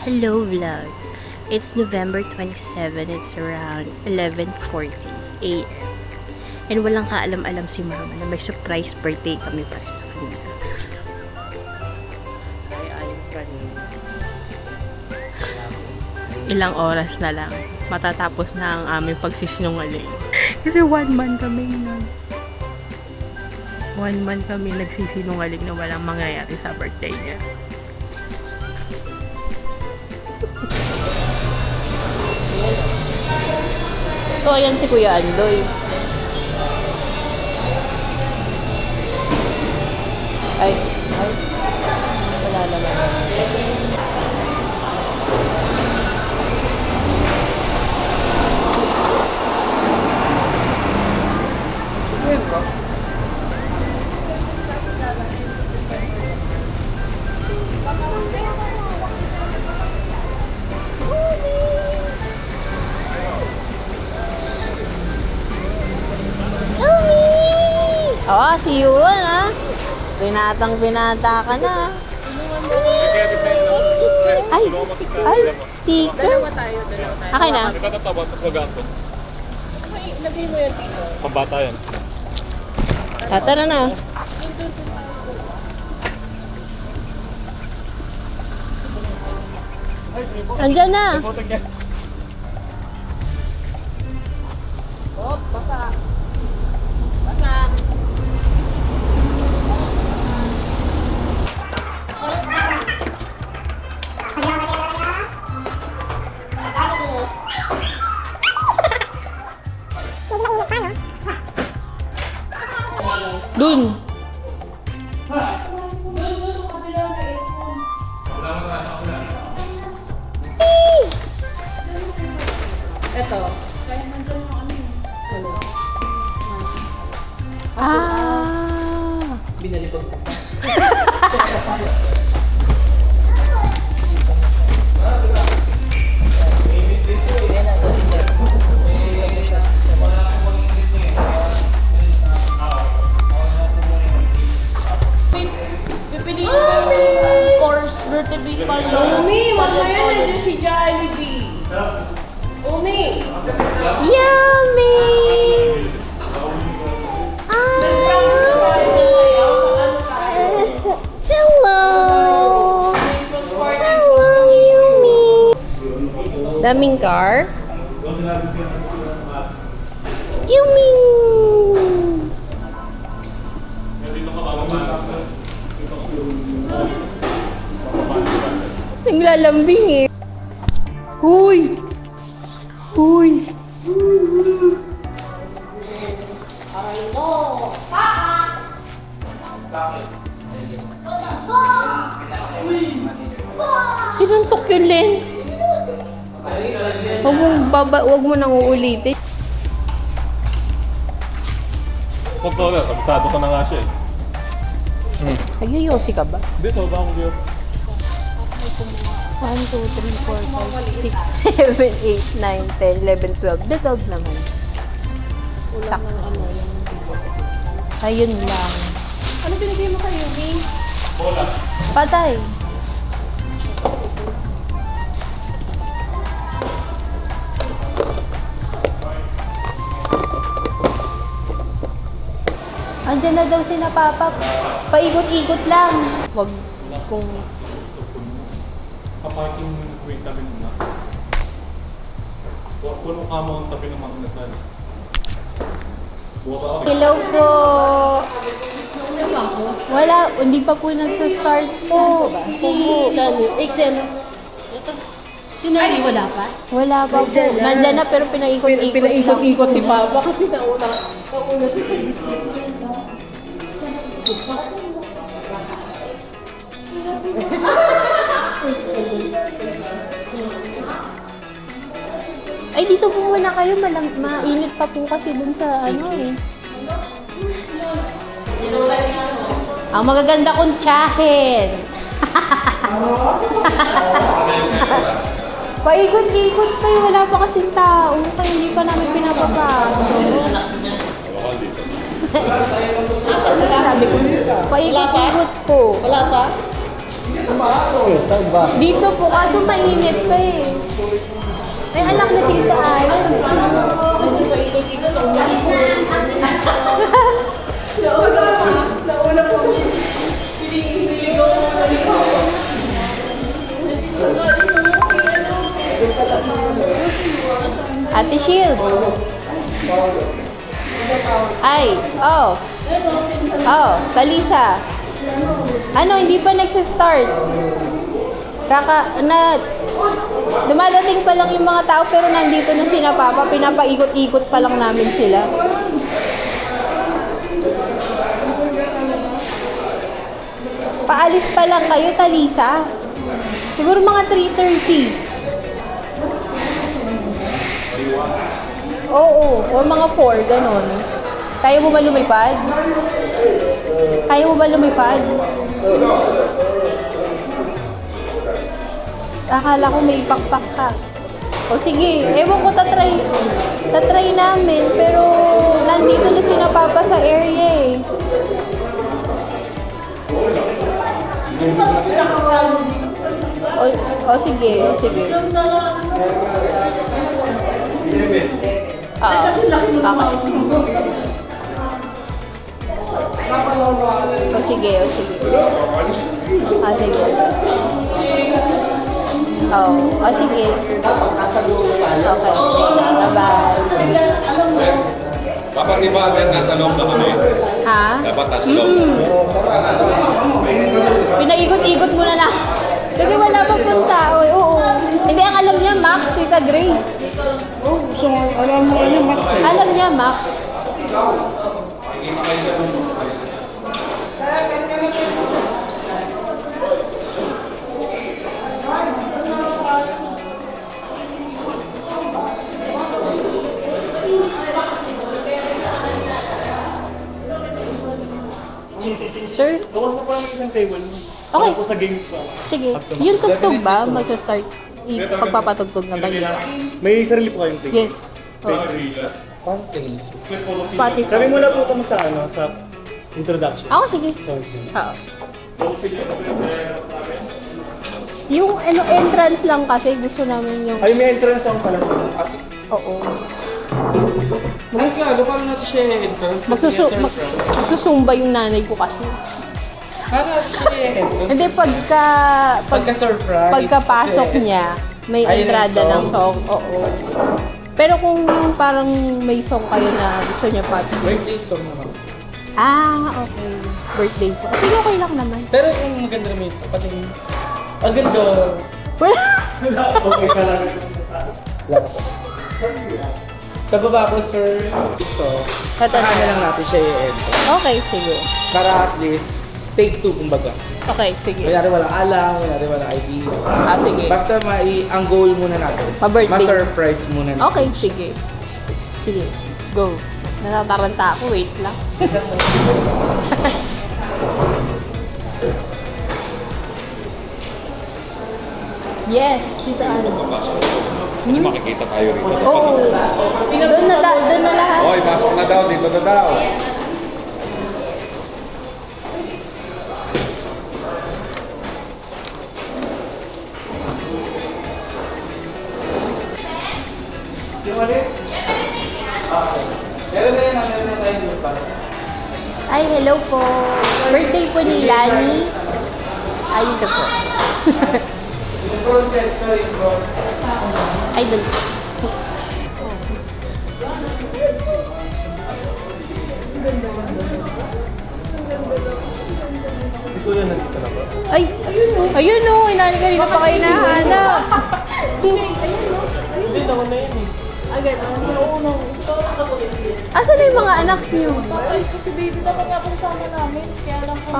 Hello vlog. It's November 27. It's around 11:40 a.m. And walang kaalam-alam si mama na may surprise birthday kami para sa kanya. Ilang oras na lang matatapos na ang aming pagsisinungaling. Kasi 1 month kami nagsisinungaling na walang mangyayari sa birthday niya. So, ayan si Kuya Andoy. Ay. Wala naman. Oh, si Yuan, ha? Binatang-binata ka na. Ay, sticker. Dalawa tayo. Okay na. Nagtatatawa, tapos mag-aantong. Lagay mo yan dito. Pambata yan. Tara na. Andyan na. Oh, basa. Basa. Dun. Ito. Ah. Binalipag ko. Pipiliin ko yung course birthday pa yun. Umi, mamaya nandiyan si Jollibee. Umi! Yummy! Hello! Hello, Yumi! Daming car? Yumi! Naglalambing eh. Huy! Huy! Sinuntok yung lens. Huwag mo nang uulitin. Controller, kabisado ko na nga siya eh. Nagyoyosi ka ba? Hindi, ba ako dito? 1, 2, 3, 4, 5, 6, 7, 8, 9, 10, 11, 12. The 12 naman. Ulang ng ano yung... Ayun lang. Ano binigay mo kayo, Yumi? Bola. Patay. Andiyan na daw si na Papa. Paikot-ikot lang. Wag kung... Kaparking wait kami muna. Puno ka mo ang tabi ng mga inasal. Hello po. Wala, hindi pa po nagsa-start po. Si Lani, Excel. Ito. Si Nani wala pa? Wala pa po. Nandyan na pero pinaikot-ikot lang. Pinaikot-ikot si Papa kasi nauna siya sa Disney. Ay, dito po muna kayo. Mainit pa po kasi dun sa ano eh. Ang magaganda kong tsahin. Paikot-ikot pa eh. Wala pa kasing tao. Kaya hindi pa namin pinapapasok. Sabi ko, paikot-ikot po. Wala pa? Saan ba? Dito po, kaso mainit pa eh. May anak na tita ay. Nauna po. Niligaw na naligaw. Ate Shield. Ay, oh. Oh, Talisa. Ano, hindi pa nagsa-start. Dumadating pa lang yung mga tao pero nandito na sina Papa. Pinapaikot-ikot pa lang namin sila. Paalis pa lang kayo, Talisa. Siguro mga 3:30. Oo, or mga 4, ganon. Kaya mo ba lumipad? Kaya mo ba lumipad? Akala ko may pakpak ka. O sige, ewan ko tatry namin, pero nandito na sina Papa sa area eh. O sige, sige. O sige, o sige. Sige. O sige. Dapat nasa loob tayo. Okay. Bye-bye. Dapat di ba agad nasa loob na kami? Ha? Dapat nasa loob. Pinaikot-ikot muna na. Kasi wala pa punta. Oo. Hindi, ang alam niya, Max. Tita Grace. So, alam mo kanya, Max. Alam niya, Max. Sir? Gawas na po namin isang table. Okay. Ako sa games pa. Sige. Yung tugtog ba? Magsa-start. Pagpapatugtog ng ganyan. May sarili po kayong table. Yes. Oh. Sabi Spotify. mo na po kung sa ano, sa introduction. Ako, sige. Sound. Oo. Yung ano, entrance lang kasi gusto namin yung... Ay, may entrance song pala. Oo. Paano natin siya entrance? Magsusumba yung nanay ko kasi. Paano natin siya entrance? Hindi, Pagka-surprise. pagkapasok niya, may Ayun ang entrada ng song. song. Oo. Pero kung parang may song kayo na gusto niya pati. Birthday song naman. Okay. Birthday song. Sige, okay lang naman. Pero kung maganda naman yung song, pati Ang ganda. Okay ka lang. Sa baba ko, sir, so, sa kanya lang natin siya i-enter. Okay, sige. Para at least, take two, kumbaga. Okay, sige. Kunyari walang alam, kunyari walang ID. Sige. Basta ang goal muna natin. Pa-birthday. Ma-surprise muna natin. Okay, sige. Sige, go. Natataranta ako, wait lang. Yes, dito ano. Mas makikita tayo rito. Oo. Doon na lahat. Hoy, pasok na daw. Dito na daw. Meron na yun, meron na tayo dito. Ay, hello po. Birthday po ni Lani. Ay, ito po. Yung front, sorry, front. Ay, doon. Ay, ayun o. Inani kanina pa kayo nahanap. Hindi, naman na yun eh. Asan na yung mga anak niyo? Ay, si baby dapat nga pong sama namin. Kaya lang po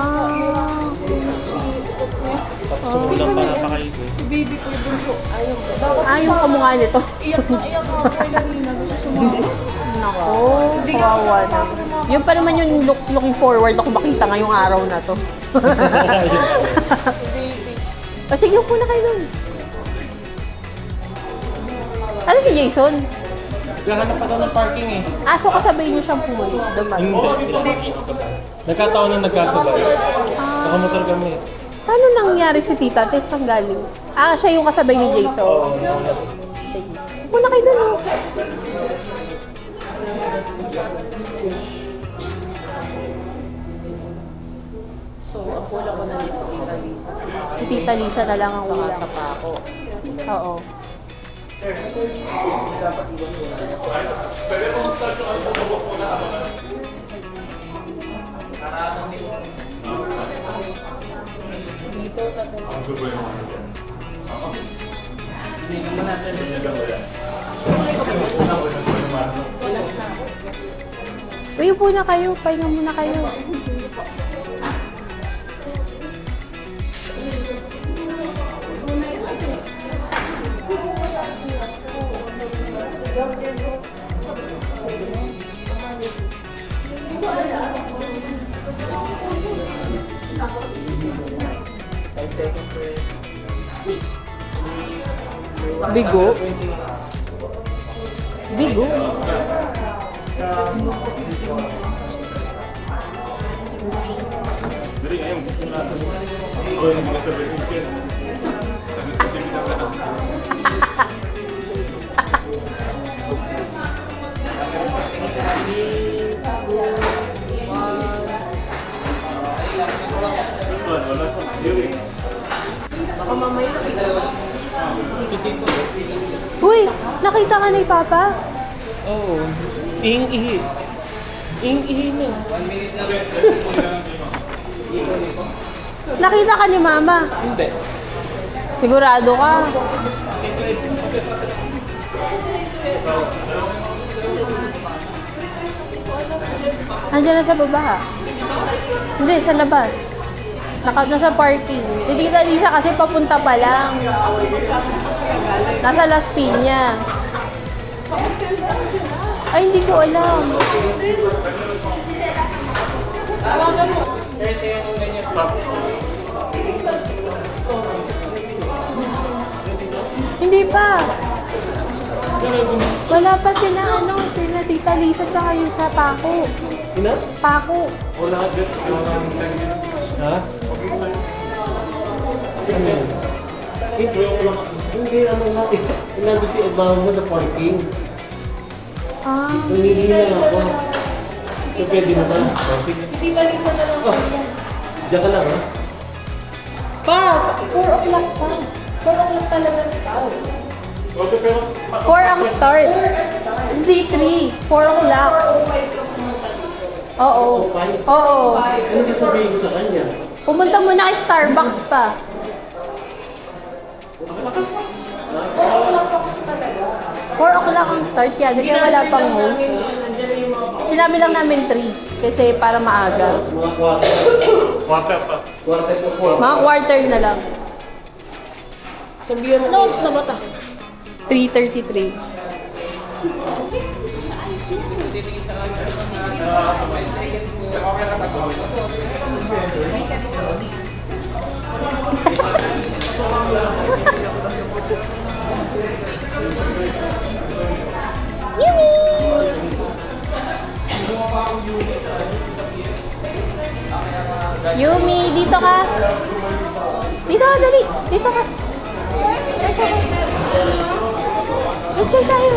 Tapos sumulang pa napakaito. si baby ko yung bunso. Ayaw ko. Dapat Yung kamukha nito. iyak na ako kay Larina. Gusto sumama. Nako, kawawa na. Yun pa naman yung looking forward ako makita ngayong araw na to. O sige, upo na kayo doon. Ano si Jason? Naghahanap pa daw ng parking eh. So kasabay niyo siyang pumuli. Hindi, hindi siya kasabay. Nagkataon na nagkasabay. Nakamotor kami. Paano nangyari si Tita Tess ang galing? Ah, siya yung kasabay ni Jason. Sige. Muna kayo doon, oh. So, ang kulang ko na dito, Tita Lisa. Si Tita Lisa na lang ang Saka ulam. sa pako. Oo. Uy, upo na kayo. Pahinga muna kayo. Bigo? Bigo? Uy! Nakita ka ni Papa? Oo. Ihing-ihi. Ihing-ihi na. Nakita ka ni Mama? Hindi. Sigurado ka? Nandiyan na sa baba. Hindi, sa labas. Nasa parking. Si Tita Lisa kasi papunta pa lang. Nasa Las Piñas. Ay, hindi ko alam. Hindi pa. Wala pa sila, sila Tita Lisa tsaka yung sa Paco. Sina? Paco. Wala ka. Ha? Hindi naman natin. Nandun si Obama mo sa parking. Ah. Namili na ako. So, pwede na ba? Sige. Tita Lisa na lang. Diyan ka lang, ha? Pa, 4 o'clock pa. 4 o'clock talaga start. 4 ang start. Hindi 3. 4 o'clock. Oo. Oo. Ano sasabihin ko sa kanya? Pumunta muna kay Starbucks pa. 4 o'clock ang start yan. Hindi wala pang host. Sinabi lang namin 3 kasi para maaga. Mga quarter. Quarter pa. Quarter pa po. Mga quarter na lang. Sabihan mo. Notes na ba ta? 3:33. Yumi, dito ka. Dito ka, dali. Dito ka. Picture tayo.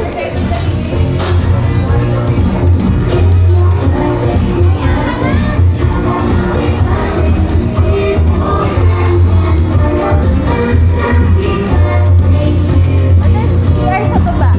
Ay, sa baba.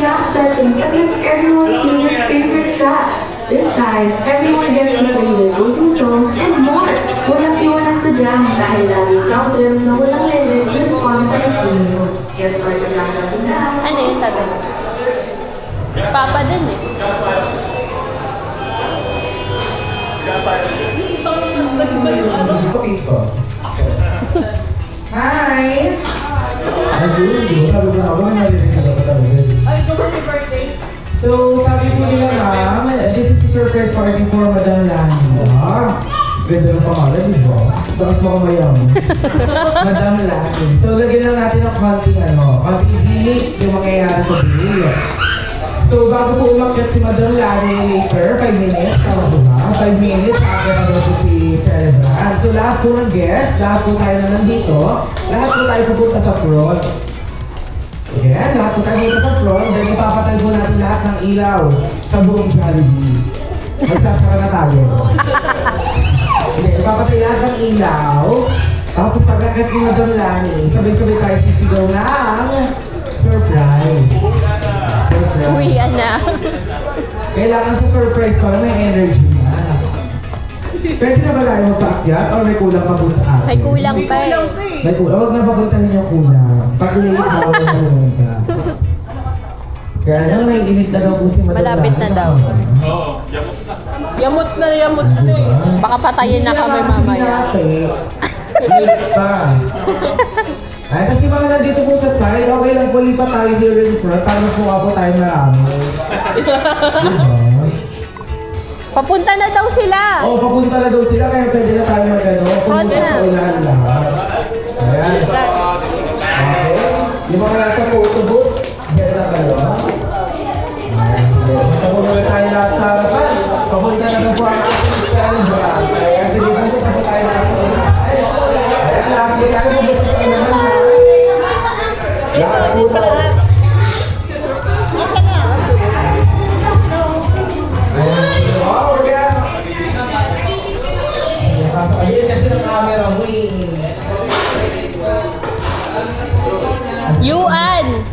jam session that lets everyone sing their favorite tracks. This time, everyone gets to play their go-to songs and more. Walang iwanan sa jam dahil lagi sound trip na walang lyric na spontaneous video. Get started lang natin na. Ano yun, tatay? Papa din eh. Hi! So, sabi po nila na, this is a surprise party for Madam Lani. Ganda ng pangalan, di ba? Bakit mo mayaman? Madam Lani. So, lagyan lang natin ng konting gimmick yung mangyayari sa video. So, bago po umakyat si Madam Lani later, 5 minutes, tama po ba? 5 minutes, after na daw po si Celebrant. So, lahat po ng guest, lahat po tayo na nandito, lahat po tayo pupunta sa front. Ayan, lahat po tayo pupunta sa front, then ipapatay po natin lahat ng ilaw sa buong Jollibee. Magsasara na tayo. Okay, ipapatay lahat ng ilaw, tapos pagkakat ni Madam Lani, sabay-sabay tayo sisigaw ng surprise. Uwian na. Kailangan sa surprise pa may energy na. Pwede na ba tayo magpaakyat o may kulang pa po sa akin? May kulang pa eh. May kulang. Huwag na papuntahin yung kulang. Pag-late na ako na pumunta. Kaya nang naiinit na daw po si Madam Malapit na daw. Yamot na eh. Baka patayin na kami mamaya. Late pa. Ay, kasi mga nandito po sa side, okay lang po lipat tayo here in front para mas mukha po tayo marami. Diba? Papunta na daw sila. Oo, papunta na daw sila kaya pwede na tayo mag-ano. Pumunta sa ulan lahat. Ayan. Okay. Yung mga nasa photo booth, get na kayo. Ayan. Papunta na tayo lahat sa harapan. Papunta na daw po ang ating celebrant. Ayan, hindi po sa tayo lahat sa ulan. Ayan, lahat po tayo pumunta sa ulan. Lahat po tayo. Yuan!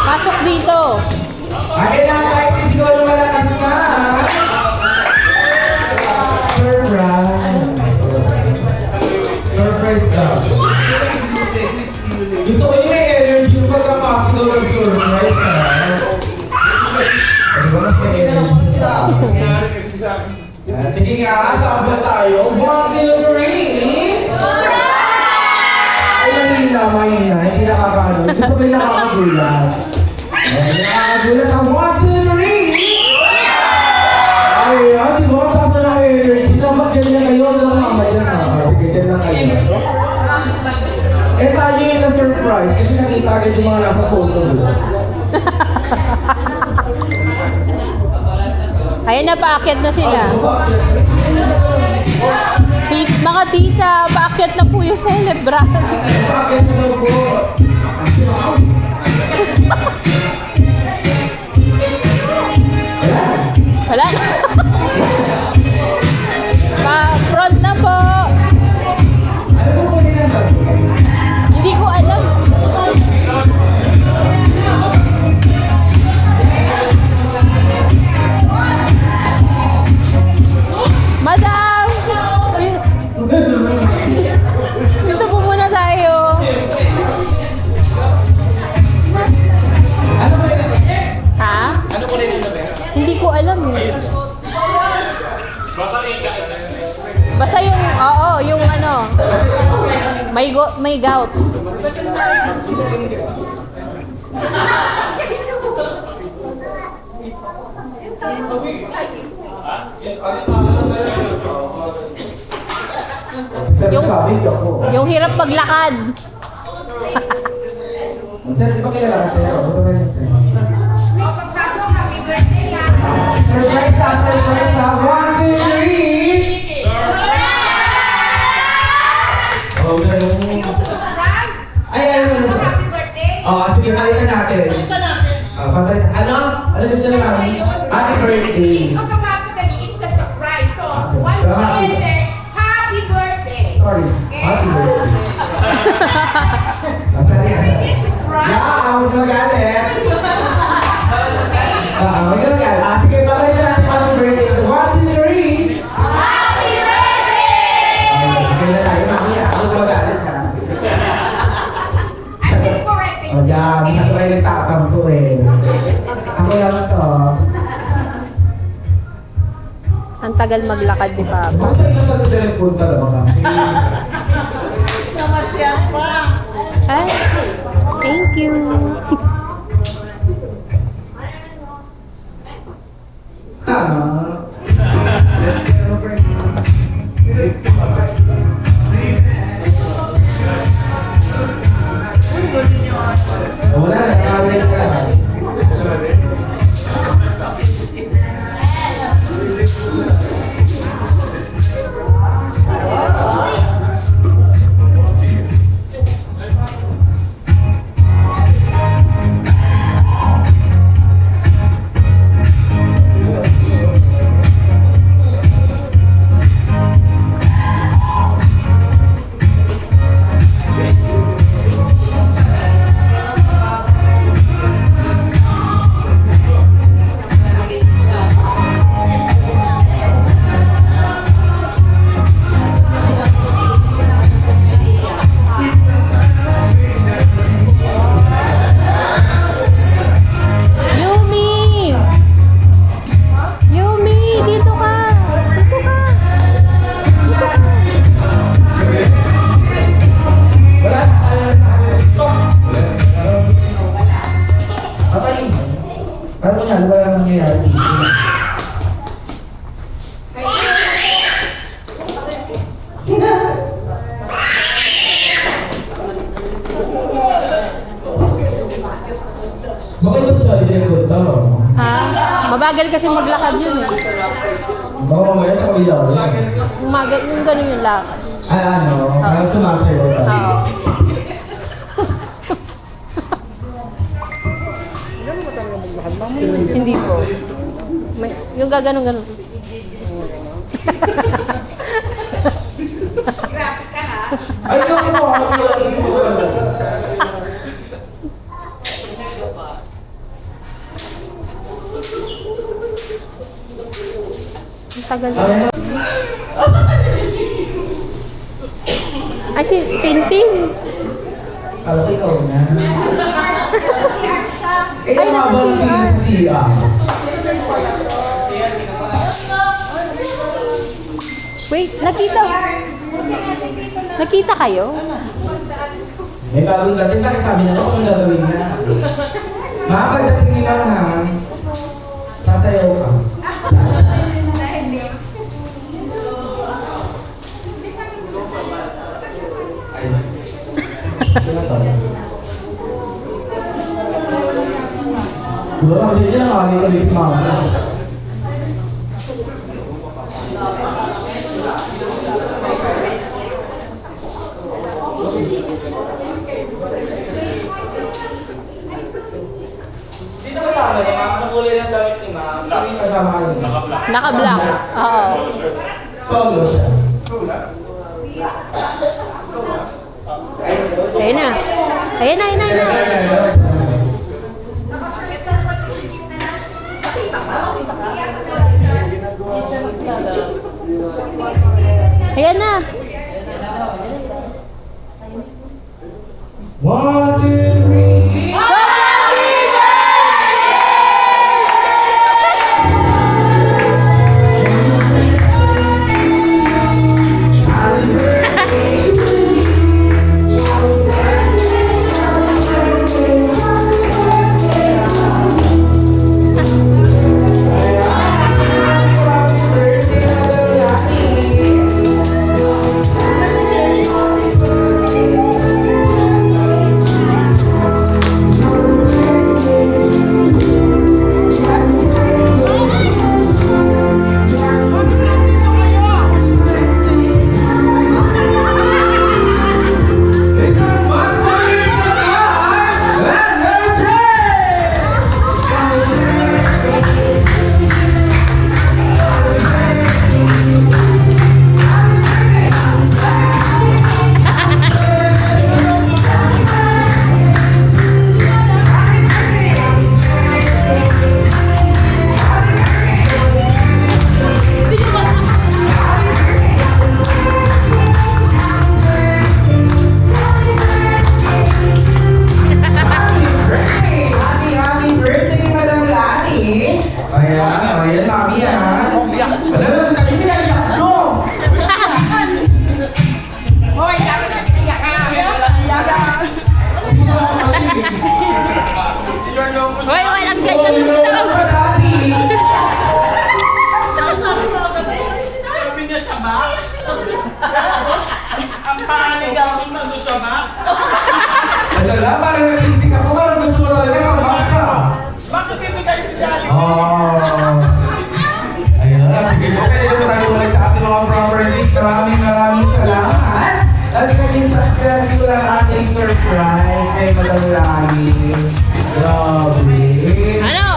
Pasok dito. Akin na tayo siguro malakas pa. Surprise! Surprise ka. Gusto ko yung energy yung pagkapasok daw ng surprise ka. Ano ba mas may energy sa akin? Sige nga, saan ba tayo? 1, 2, 3! Ay, mahina. Hindi nakakaano. Gusto ko yung nakakagulat. Ay, nakakagulat ang 1, 2, 3! Ay, di ba? Pasa na energy. Dapat ganyan kayo. Mamaya na. Ganyan lang kayo. Eh, tayo yung na-surprise. Kasi nakita agad yung mga nasa photo. Ayan na, paakyat na sila. Mga tita, paakyat na po yung celebrant. Bakit na po? Wala na. Pa-front na po. Ano po kung ilan ba? Hindi ko alam. Madam! Dito po muna tayo. Ano po ilan ba? Ha? Ano po ilan ba? Hindi ko alam eh. Basta yung, oo, yung ano, may gout. Yung hirap maglakad. Sir, di ba kilala ka sa'yo? Surprise ka! 1, 2, 3! Oh, ganun. Ay, ano mo na? Oh, sige, palitan natin. Palitan. Ano? Ano gusto na kami? Happy birthday! It's a surprise. So, once you enter, happy birthday. Sorry, happy birthday. Yeah, ako magalit. tagal maglakad ni Papa. Basta yun sa telephone talaga. Ay, thank you. Tama. Wala na, nakalit ka. Yumi! Yumi, dito ka! Dito ka! Dito ka! Wala na tayo. Stop! Patayin mo. Ano niya? Wala nang nangyayari. Bakit ba siya dinagod to? Ha? Mabagal kasi maglakad yun eh. Baka mamaya sa kabilaw. Yung ganun yung lakad. Ano? Parang sumasayo tayo. Oo. Hindi po. Yung gaganong-ganon. Ay, yung mo! Ang tagal na. Ay, si Tintin. Kala ko ikaw na. Eh, ang habang siya. Wait, nakita kayo? May bagong dating, bakit sabi na ako kung gagawin na? Makakadating nila ha. Sasayaw ka. Diba lang din yan, nakakita ko din si mama. Sino kasama niya? Anong kulay ng damit ni ma'am? Sino kasama kayo? Naka-black. Oo. Solo siya. Ayun na. Ayun na. Ayan na. 1, 2, 3. madala. Parang nagsisik ako. Parang gusto mo talaga sa baka. Bakit bibigay si Daddy? Oh. Ayun. Sige po. Pwede po tayo ulit sa ating mga properties. Maraming salamat. At naging successful ang ating surprise kay Madam Lani. Grabe. Ano?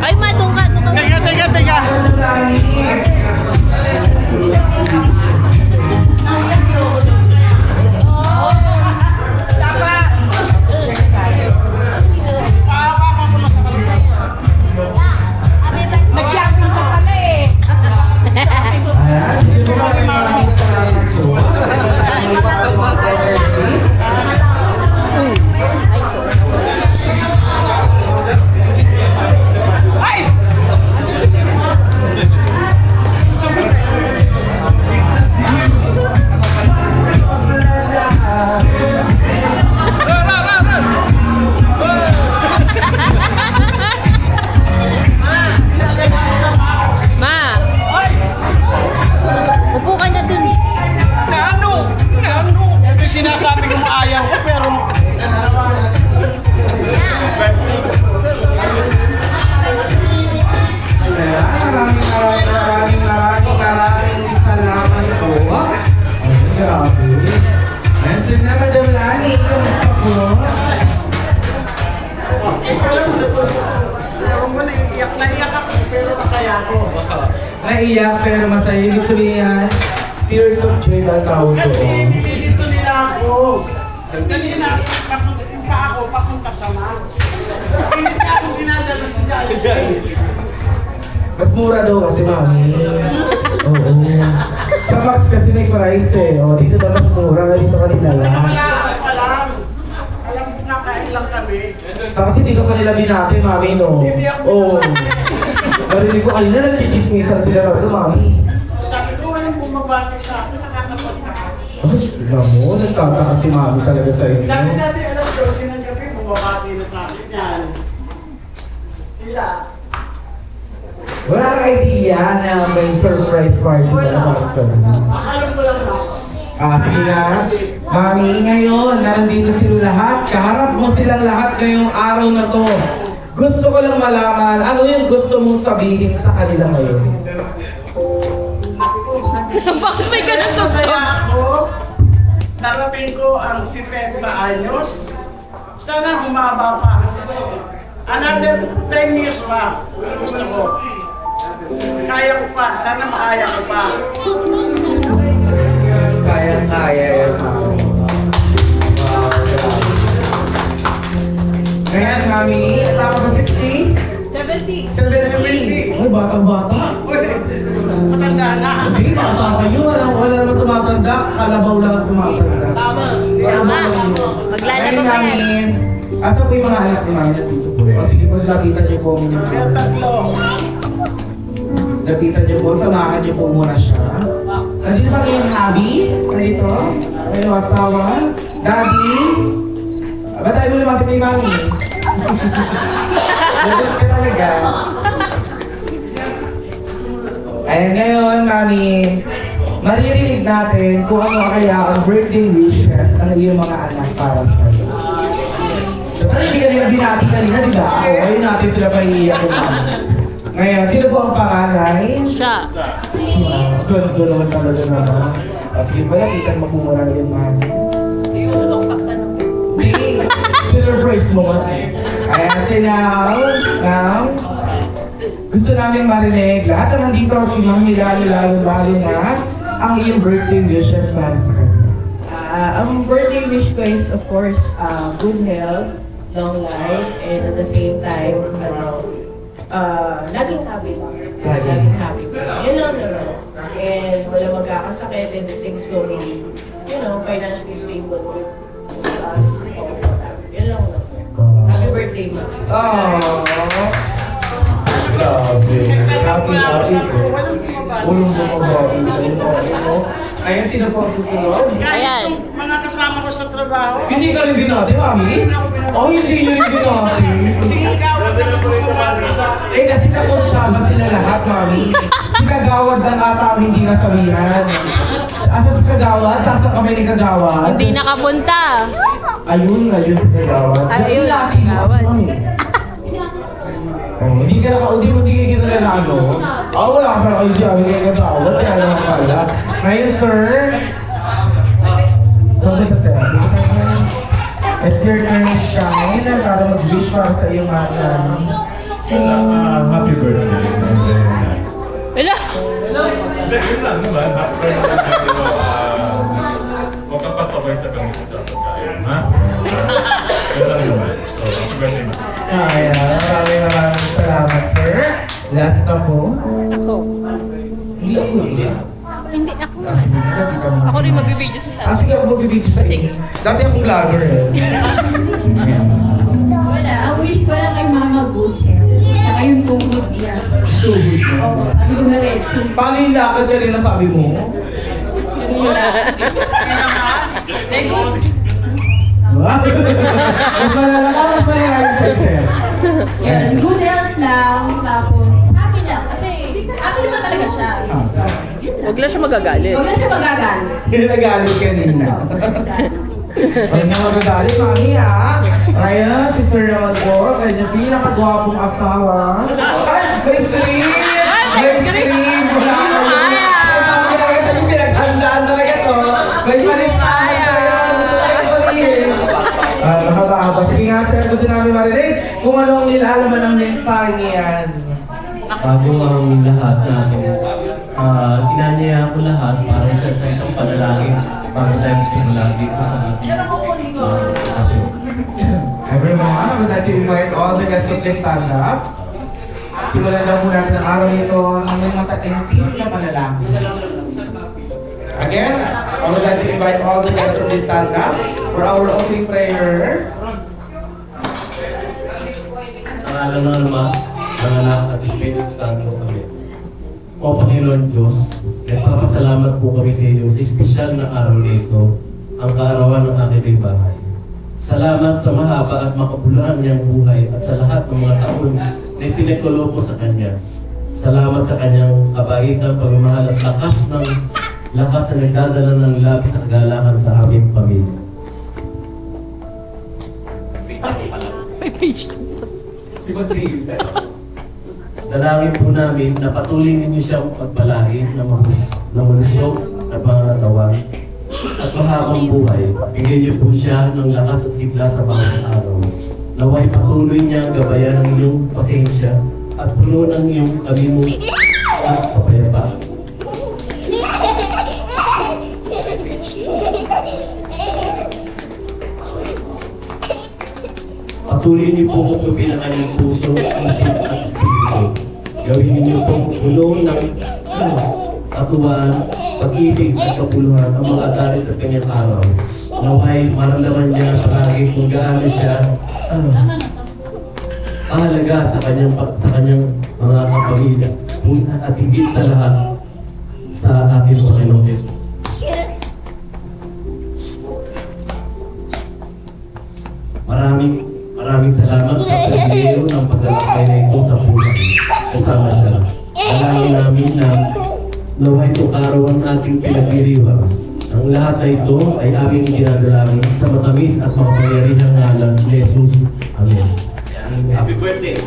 Ay, ma, doon ka. Teka. Nag-shopping ka pala eh. Ma! Upo ka na dun. Ano? Ito yung sinasabi ko maayaw ko pero... Maraming salamat po. Grabe. Nandiyan na Madam Lani. Kamusta po? Naiyak ako pero masaya ako. Naiyak pero masaya. Ibig sabihin yan, tears of joy na tawag ko. Kasi nililito nila ako. Kanina, papunta ako, papunta sa mall. Hindi niya akong dinadala sa Jollibee. Mas mura daw kasi, mami. Oo. Sa Max kasi may price eh. O, dito daw mas mura. Dito ka nila Tsaka lang. wala ako pa lang. Alam ko nga, kain lang kami. Kasi dito pa nila binati, mami, no? Oo. Narinig ko kanina, nagchichismisan sila na ito, mami. Sabi ko, walang bumabati sa akin, nakakapagta ka. Ay, alam mo, nagtataka si mami talaga sa inyo. Dati alas 12 ng gabi, bumabati na sa akin yan. Sila. Wala kang idea na may surprise party na naman sa Alam ko lang na. sige nga. Mami, ngayon, nandito sila lahat. Kaharap mo silang lahat ngayong araw na to. Gusto ko lang malaman, ano yung gusto mong sabihin sa kanila ngayon? Bakit may ganun to? Masaya ako. Narating ko ang 70 anyos. Sana humaba pa. Another 10 years pa. Gusto ko. Kaya ko pa. Sana makaya ko pa. Kaya yan, mami. Wow, grabe. Ngayon, mami, tama ba 60? 70. 70? Ay, batang-bata. Matanda na. Hindi, bata pa yun. Wala naman tumatanda. Kalabaw lang tumatanda. Tama. Maglalaro ka yan. Asa po yung mga anak ni mami na dito po? O sige po, lapitan niyo po muna. Kaya tatlo. Lapitan niyo po, samahan niyo po muna siya. Nandito ba kayong hubby? Nandito? Kayong asawa? Daddy? Ba't tayo mo lumapit ni mami? Nandito ka talaga. Ayan ngayon, mami. Maririnig natin kung ano kaya ang birthday wishes ng iyong mga anak para sa iyo. So, hindi kanina binati kanina, di ba? O, ayun natin sila pa iiyak yung mami. Ngayon, sino po ang panganay? Siya. Ganito naman talaga naman. Sige ba, itan mo po muna yung mami. Hindi. Surprise mo nga. Ayan, now, gusto namin marinig. Lahat na nandito si Mami lalo na ang iyong birthday wishes para sa kanya. Ang birthday wish ko is, of course, good health, long life, and at the same time, laging happy. Laging happy. Yun lang naman. And wala magkakasakit and things going, financially stable with us. Yun lang naman. Happy birthday, Ma. Aww. grabe. Happy, happy. Walang bumabalik. Ulong bumabagi sa inyo. Ayan, sino po ang susunod? Kahit Ayan. yung mga kasama ko sa trabaho, Hindi ka rin binati, mami? Oh, hindi nyo rin binati. sinigawat na lang bumabalik sa akin. Eh, kasi kakonsyaba sila lahat, mami. Si Kagawad lang ata ang hindi nasabihan. Asa si Kagawad? Sasa kami ni Kagawad? Hindi nakapunta. Ayun si Kagawad. Ayun, Lati mo, Kagawad. mami. Oh, hindi ka hindi ka kinalalago. Wala ka pala kayo siya, hindi ka Kagawad. Kaya naman pala. Ngayon, sir. It's your turn to shine para mag-wish para sa iyong mga Happy birthday. Wala. Yun lang naman. Happy birthday. Huwag kang pasabay sa kami sa pagkain, ha? Yun lang naman. So, happy birthday na. Maraming salamat, sir. Last na po. Ako. Hindi ako Hindi ako. Ako Ako rin magbibideo sa Sige, ako magbibigay sa inyo. Dati akong vlogger eh. Wala, ang wish ko lang kay Mama Good. Saka yung tugod niya. Oo, ang dumiretso. Paano yung lakad ka rin nasabi mo? Mas malala ka, mas malala yung sa'yo, sir. Yun, good health lang. Tapos, happy lang. Kasi, happy naman talaga siya. Yun lang. Huwag lang siya magagalit. Huwag lang siya magagalit. Hindi nagalit kanina. Huwag na magagalit, mami ha. Ayan, si Sir naman po, kanyang pinakagwapong asawa. Ay, may stream! May stream! Wala kayo. Kasama ka talaga sa yung pinaghandaan talaga to. May palistahan talaga. Gusto ko na sabihin. Nakakaba. Sige nga, sir, gusto namin marinig kung ano ang nilalaman ng mensahe niyan. Bago ang lahat natin, inanyaya ko lahat para sa isang panalangin para tayo magsimula dito sa ating asyo. Everyone, I would like to invite all the guests to please stand up. Simulan daw po natin ang araw nito ng mga takinting na panalangin. Again, I would like to invite all the guests to please stand up for our opening prayer. Pangalan ng Ama, ng Anak at Espiritu Santo. Amen. O Panginoon Diyos, nagpapasalamat po kami sa iyo sa espesyal na araw nito, ang kaarawan ng aking bahay. Salamat sa mahaba at makabulaan niyang buhay at sa lahat ng mga taon na ipinagkulo ko sa Kanya. Salamat sa Kanyang kabaitan, pagmamahal at lakas na nagdadala ng labis at kagalakan sa aming pamilya. May page. Dalangin po namin na patuloy ninyo siyang pagpalain na malusog na pangatawan at mahabang buhay. Bigyan niyo po siya ng lakas at sigla sa bawat araw. Naway patuloy niyang gabayan ng iyong pasensya at puno ng iyong kalimot at kapayapaan. Patuloy niyo po kung tubilang kanyang puso, isip at espiritu. Gawin niyo po puno ng katuwaan, pag-ibig at kapuluhan ang mga dalit at kanyang araw. Naway maramdaman niya palagi kung gaano siya mahalaga sa kanyang mga kapamilya. At higit sa lahat sa ating Panginoong Yesus. Maraming salamat sa pagdilero ng paglalakbay na ito sa buhay. Kasama siya. Dalangin namin na naway itong araw ang ating pinagdiriwang. Ang lahat na ito ay aming ginadalangin sa matamis at makapangyarihang ngalan ni Jesus. Amen. Happy birthday!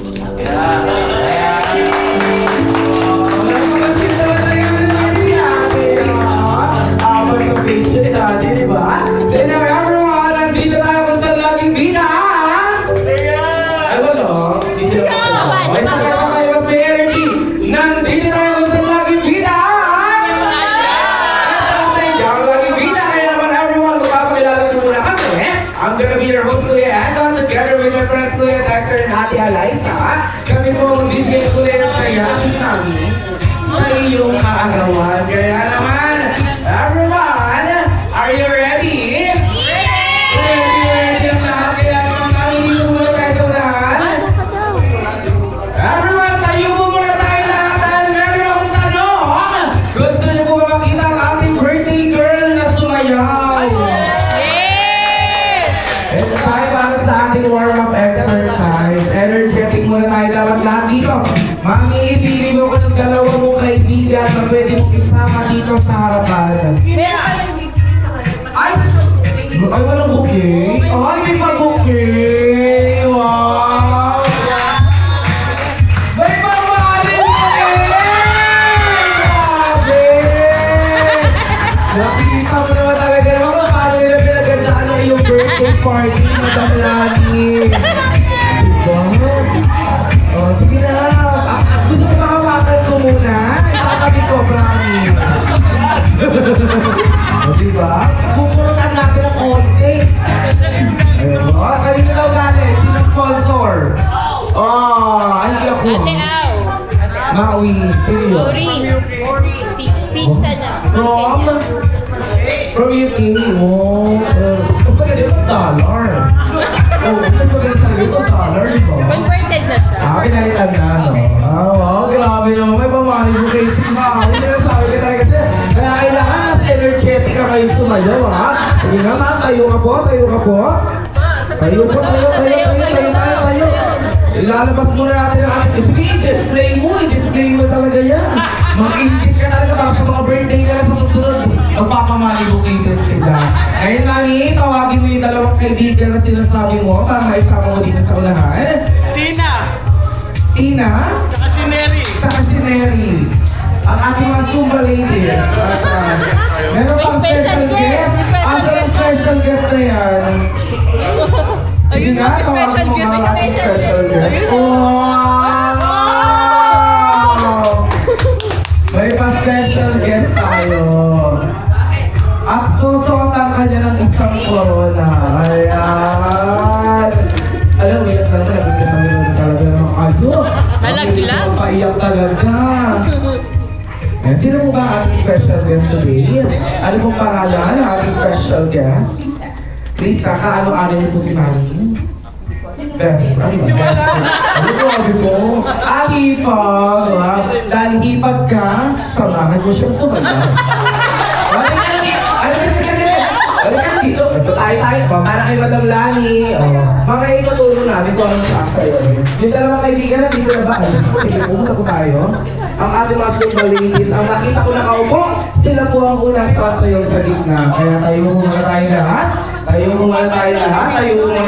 Nandito tayo kung saan laging bida! Ay, wala. Hindi sila makalaman. May sakay-sakay, mas may energy. Nandito tayo kung saan laging bida! Ito ang laging bida. Kaya naman everyone, magpapakilala niyo muna kami. I'm gonna be your host, Kuya Anton, together with my friends, Kuya Dexter and Ate Eliza. Kami po ang bibigyan ko rin sa yasin namin sa iyong kaagawan. Kaya naman, everyone, are you ready? Everyone, tayo po tayo dapat lahat dito. Mami, ipili mo ko ng dalawa mong kaibigan na pwede mong isama dito sa harapan. Ay! Ay, walang bouquet? Ay, may pa-bouquet! Wow! May pamahalin bouquet! Grabe! Nakita mo naman talaga naman kung paano nila pinagandaan ng iyong birthday party, Madam Lani. Diba? Oh, sige na. Gusto ko makawakan ko muna. Itakabit ko, promise. O, diba? Kukurutan natin ang konti. Ayun, o. Kanina daw galing. Sino sponsor? Hindi ako. Ate Au. Maui. Sino? Pizza niya. From UK. Oh. Mas maganda yung dollar. Oh, mas maganda talaga yung dollar, diba? Converted na siya. Pinalitan na, no? Wow, grabe naman. May pamahali mo kayo si Mao. Hindi na sabi ka talaga siya. Kaya kailangan mas energetic ka kayo sumayaw, ha? Sige nga, ma'am. Tayo ka po. Tayo po. Tayo. Ilalabas muna natin ang ating. Sige, i-display mo talaga yan. Mag-ingit ka talaga para sa mga birthday ka lang sa susunod. Magpapamalibukin sila. Ngayon, Mami, tawagin mo yung dalawang kaibigan na sinasabi mo para maisama mo dito sa unahan. Tina? Saka si Neri. Ang ating mga Zumba ladies. Meron pang special guest. Asa ang special guest na yan? Ayun yung special guest. Wow! May pa-special guest tayo. At susuotan ka niya ng isang corona. Ayan! Alam mo, iyak lang talaga. Talaga naman kayo. Malaglag? Paiyak talaga. Ayan, sino mo ba ang ating special guest today? Ano pong pangalan ng ating special guest? Please, kaano-ano niyo po si Manny? Best friend. Ano po sabi mo? Hipag! Dahil hipag ka, samahan mo siya sumagal. Halika dito. Tayo. Para kay Madam Lani. Mga ituturo namin kung anong sa'yo. Yung dalawang kaibigan na dito na ba? Sige, pumunta po tayo. Ang ating mga Zumba ladies. Ang nakita ko nakaupo, sila po ang unang pasayaw sa gitna. Kaya tayo muna tayo lahat. Tayo muna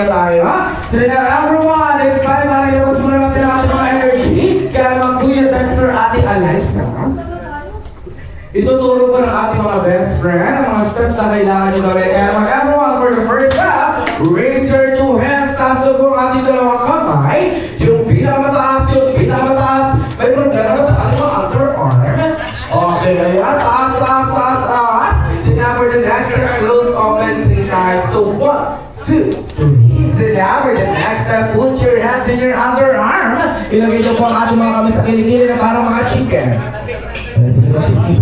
tayo. So na everyone, it's time para ilabas muna natin ang ating mga energy. Kaya naman Kuya Dexter, Ate Alyssa. Ituturo ko ng ating mga best friend ang mga steps na kailangan nyo gawin. Kaya naman everyone, for the first step, raise your two hands. Taas doon po ang ating dalawang kamay. Yung pinakamataas. May problema ba sa ating mga underarm? Okay na yan. Taas. Sit down for the next step. Close, open, 3 times. So 1, 2, 3. Sit down for the next step. Put your hands in your underarm. Ilagay nyo po ang ating mga kamay sa kiligili na parang mga chicken.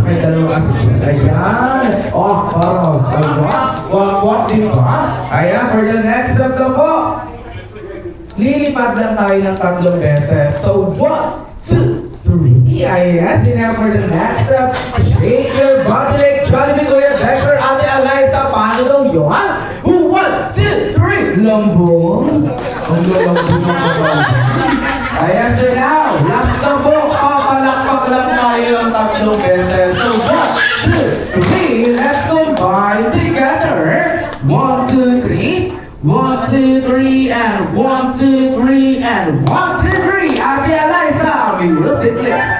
May dalawa. Ayan. Parang. Walk din ba? Ayan, for the next step na po. Lilipad lang tayo ng 3 beses. So, 1, 2, 3. Ayan, sinaya for the next step. Shake your body like Jollibee Kuya Dexter, Ate Alyssa. Paano daw yun? 1, 2, 3. Lambong. Ang lambong naman. Ayan, so now, last na po. Papalakpak lang tayo ng 3 beses. So, 1, 2, 3. Let's combine together. 1, 2, 3. 1, 2, 3, and 1, 2, 3, and 1, 2, 3. Ate Alyssa, we will declare.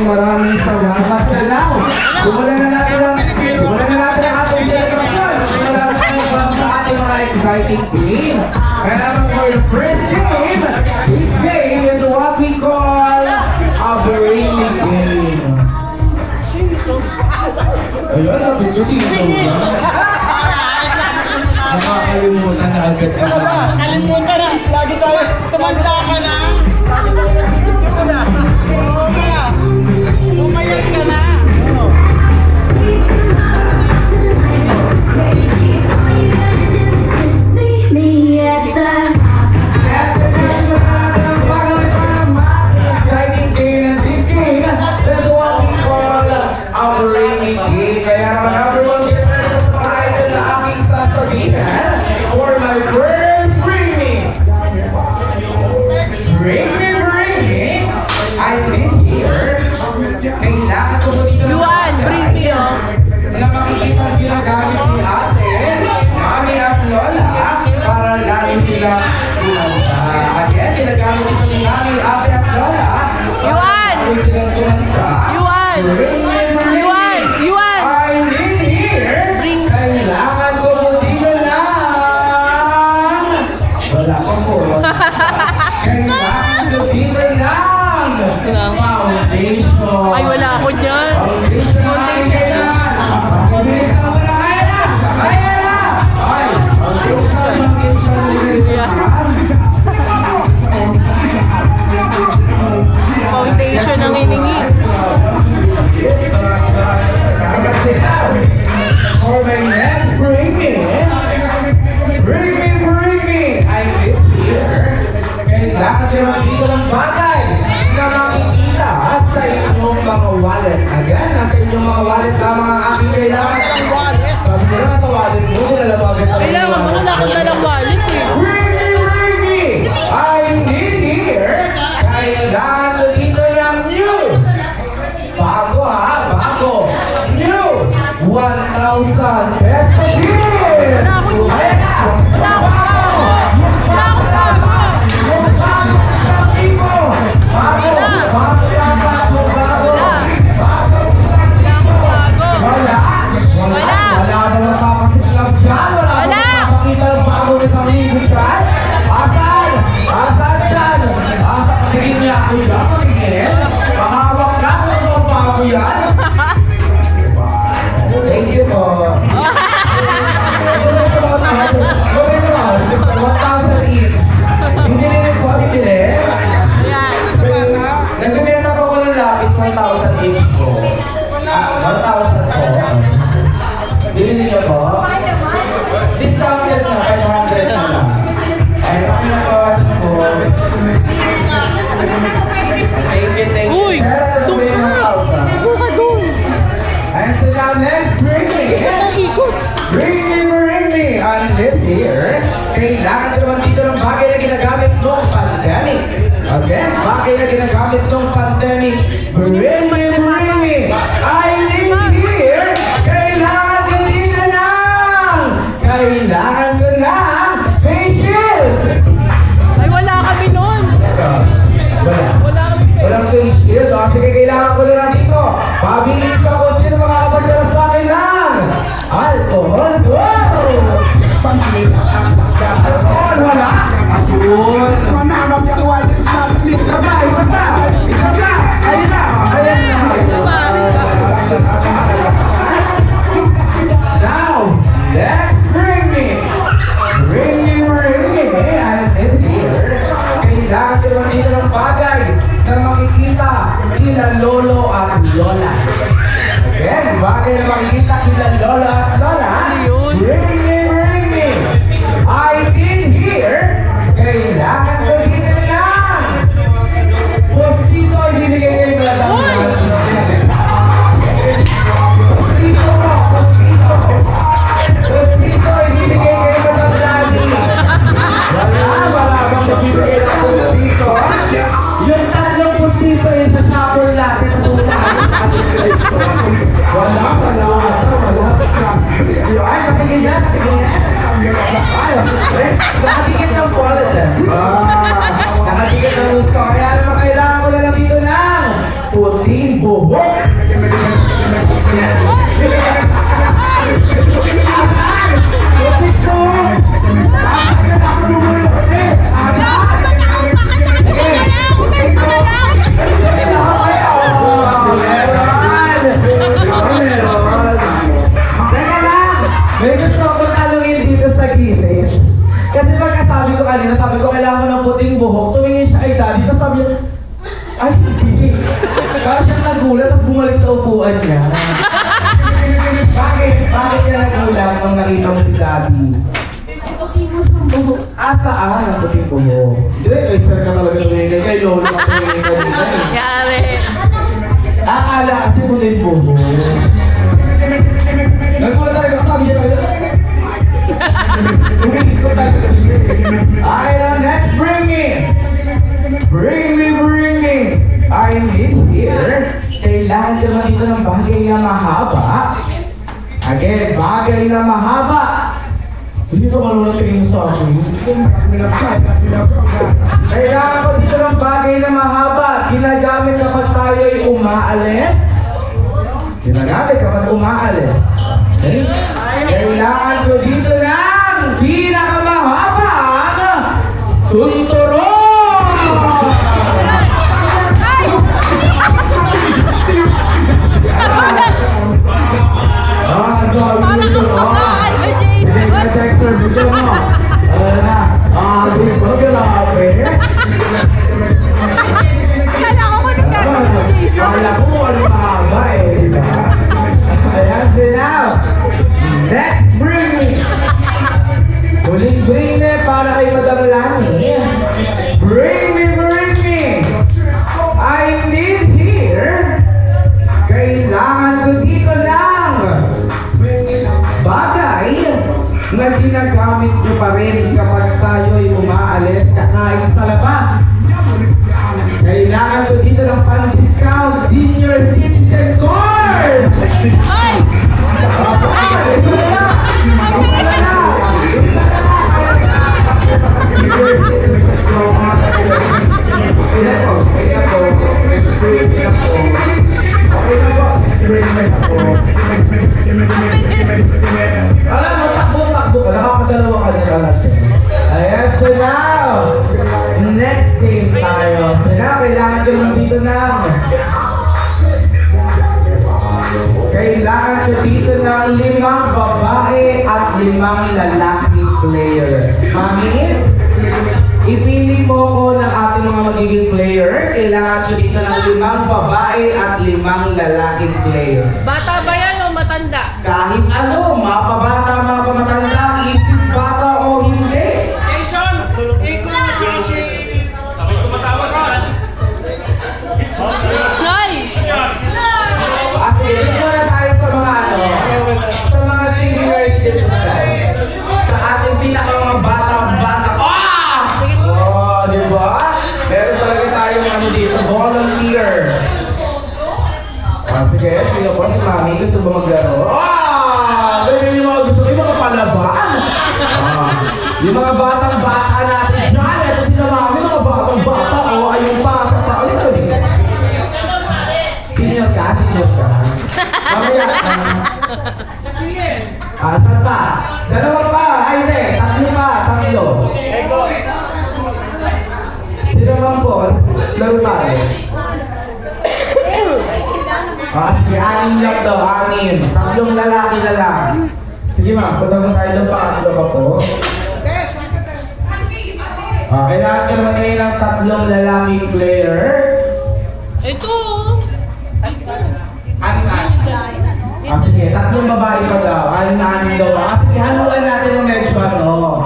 Maraming salamat. Simulan na natin ang ating celebration. Simulan natin sa ating mga exciting game. Kaya naman for the first game, this game is what we call a brainy game. agad din sa Kalimutan na. Lagi tayo, tumanda ka na. Lagi tayo nagbibigyan ko na. Oo nga. Umayag ka na. exciting game, and this game is what we call our rainy game. Kaya naman everyone get ready for mga idol na aking sasabihin for my first bring me, I've been here. Kailangan ko dito na Yuan, bring me, oh. na makikita ang ginagamit ni ate, mami at lola para lalo silang kumanta. Again, ginagamit ito ni mami, ate at lola Yuan! para lalo silang kumanta. Yuan! Yuan! Yuan! I'm in here. Kailangan ko po dito lang. Wala ko po. Kailangan ko dito lang. Foundation. Ay, wala ako dyan. Foundation na aking kailangan. Mabilis na mo na. Ayan na. Ay, foundation. Foundation ang hiningi. For my next bring me. I live here. Kailangan ko naman dito ng bagay na makikita sa inyong mga wallet. Again, nasa inyong mga wallet lamang ang aking kailangan. Sabi ko na sa wallet mo, nilalabagay pa rin Kailangan mo na ako na ng wallet eh. Bring me. I live here. Kailangan ko dito ng new. Bago ha, bago. New. 1,000 pesos here. Wala ako dun. Ayan na. Wala ako dun. Wala ako dun. Thank you po. 1,000 each. Hindi rin po, bibili. Nagbibenta po ko ng lapis, 1,000 each po. 1,000 po. Bibili niyo po. Discounted na, 500 na lang. Ay, kami na po. Thank you. Uy! Doon ka! Doon ka doon! And so now next, bring me. Bring me. I live here. Kailangan ko naman dito ng bagay na ginagamit noong pandemic. Again, bagay na ginagamit noong pandemic. Bring me. I live here. Kailangan ko dito lang. Kailangan ko lang. Face shield. Ay, wala kami nun! Wala kami. Walang face shield. O, sige, kailangan ko lang dito. Pabilis ako sino makakapagdala sa akin lang. Alcohol, go! Alcohol, wala. Ayun. Isa pa. Ayun na. Now, let's bring me. I'm in here. Kailangan ko lang dito ng bagay na makikita kila lolo at lola. Again, bagay na makikita kila lola at lola. Bring me. I'm in here. Kailangan ko dito lang. Postito, ibibigay kayo ng lasang. Postito, ibibigay kayo ng lasang. Wala bang magbibigay ng postito? Yung tatlong postito yung sa shopper natin na wala. Ay, patigil yan. Nakadikit ng wallet eh. Nakadikit ng gusto. Kaya naman kailangan ko na lang dito ng puting buhok. Puting buhok. May gusto akong tanungin dito sa gilid. Kasi daddy, tapos sabi niya, ay, hindi. Parang siyang nagulat, tapos bumalik sa upuan niya. Bakit? Bakit niya nagulat nung nakita mo si daddy? Saan ang puting ko mo? Hindi, expert ka talaga tumingin kay Lolo na tumingin ka dito. Yari. Akala kasi puting ko mo. Nagulat talaga, sabi niya talaga. Tumingin ko talaga. Okay lang, next, bring me! Bring me! I live here. Kailangan ka naman dito ng bagay na mahaba. Again, bagay na mahaba. Hindi ka marunong tingin mo sa akin. Kailangan ko dito ng bagay na mahaba. Ginagamit kapag tayo ay umaalis. Ginagamit kapag umaalis. Okay? Kailangan ko dito ng pinakamahabang sunturon! Dexter, bigyan mo. Grabe. Kala ko kung anong gagawin mo dito. Kala ko ano mahaba eh. Ayan sila. Next, bring me. Huling bring me para kay Madam Lani. Bring me. I live here. Kailangan ko dito lang bagay na ginagamit nyo pa rin kapag tayo'y umaalis kakain sa labas. Kailangan ko dito ng pang-discount senior citizen card! Ay! Alam mo, takbo ka. Nakakadalawa ka na talaga. Ayan, so now, next game tayo. So now, kailangan ko lang dito ng ng 5 babae at 5 lalaking player. Mami, ipili mo ko ng ating mga magiging player. Kailangan ko dito ng 5 babae at 5 lalaking player. Bata ba yan o matanda? Kahit ano, mapabata, mapamatanda, isip bata o hindi. Jason, ikaw si... Tumatawag ka. Noy! Kasi dito na tayo sa mga sa mga senior citizen. Sa ating mga bata-bata. Oh, di ba? Meron talaga tayong dito, volunteer. Sige, sino po si Mami gusto ba maglaro? Ganyan yung mga gusto ko, yung mga palaban. Yung mga batang-bata natin dyan. Ito sila Mami, mga batang-bata. Ayun pa. Sino ka? Mamaya ka. Saan pa? Dalawa pa. Ay, hindi. 3 pa. 3. Sino man po? Laro tayo. Sige, 6 lang daw. 6. 3 lalaki na lang. Sige ma, punta mo tayo doon pa. Ano ka po? Kailangan ka naman ngayon ng 3 lalaking player. Ito! Sige, 3 babae pa daw. 6 daw. Sige, haluan natin ng medyo yun.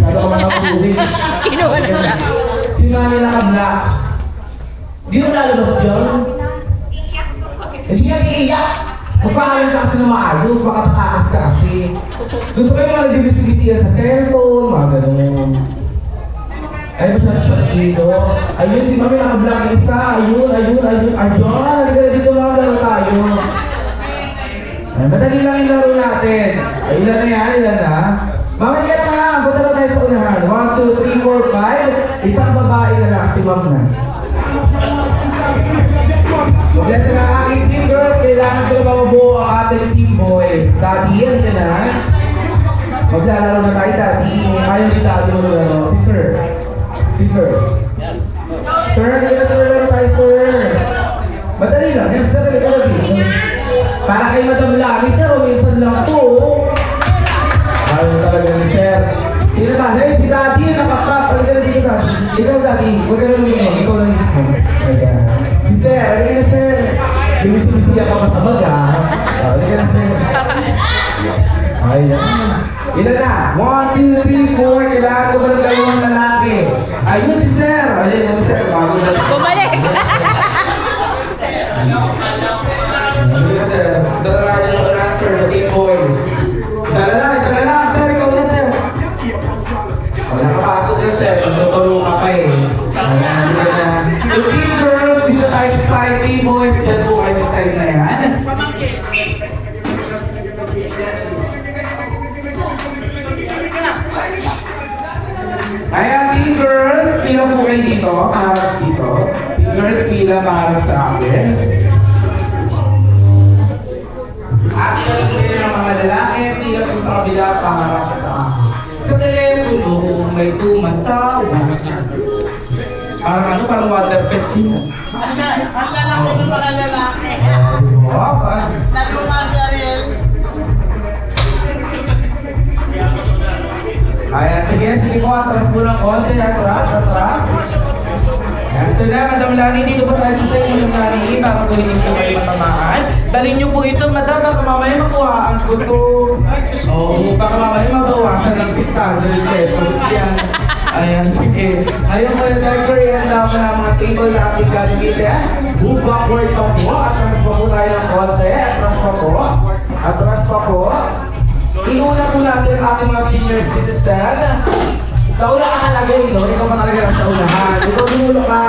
Lalo ka makapulig. Kinuha na siya. Si Mami naka-black. Di mo lalabas yun? Hindi yan iiyak. Magpakaroon ka kasi na maayos, makatatakas ka kasi. Gusto kayo mga nagbibisi-bisiyan sa cellphone, mga ganun. Ay, masyadong dito. Ayun, si Mami naka-black isa. Ayun. Halika dito mga laro tayo. Ay, madali lang yung laro natin. Ay, ilan na yan? Ilan na? Mami ka naman, punta na tayo sa unahan. 1, 2, 3, 4, 5. Isang babae na lang, si Ma'am na. Maganda na ang aking team girl. Kailangan ko na mabuo ang ating team boys. Daddy, yan ka na. Maglalaro na tayo, Daddy. Ayaw si Daddy mo laro. Si Sir. Sir, hindi na tayo tayo, Sir. Madali lang. Yes, sir. Para kay Madam Lani, Sir. Minsan lang po. Ayaw talaga ni Sir. Sino ka? Hey, si Daddy. Nakakap. Halika na dito, Daddy. Ikaw, Daddy. Huwag ka na lumingin. Ikaw lang isip mo. Ayan. Si Sir. Ano ka, Sir? Yung sumisiya ka pa sa baga. Ano ka na, Sir? Ayan. Ilan na? 1, 2, 3, 4. Kailangan ko ba ng dalawang lalaki? Ayun si Sir. Ayun si Sir. Bago na. Bumalik! Ayun, Sir. Dala niyo sa transfer sa Team Boys. Isa na lang. Sir, ikaw na, Sir. Wala kapasok yun, Sir. Tutulong ka pa eh. Ayan, dito na. The Team Girls, dito tayo sa side. Team Boys, dyan po kayo sa side na yan. Ayan, Team Girls, pila po kayo dito. Maharap dito. Team Girls, pila maharap sa akin. At ilalagay ng mga lalaki, pila po sa kabila, pangarap sa akin. Sa telepono, may tumatawa. Parang water pet sila. Ang lalaki ng mga lalaki. Wow, Lalo nga si Ariel. Ayan, sige po, atras mo ng konti, atras. Ayan, so na, Madam Lani, dito po tayo sa tayo, Madam Lani, bago po hindi po kayo matamaan. Dalhin niyo po ito, Madam, baka mamaya makuhaan ko ito. Oo, baka mamaya mabawasan ng 600 pesos yan. Ayan, sige. Ayun po yung lecture, yan na mga table na ating gagamitin. Move backward pa po, atras pa po tayo ng konti, atras pa po. Inuna po natin ang ating mga senior citizen. Sa una ka talaga no? Ikaw pa talaga lang sa unahan. Ikaw dumulo ka.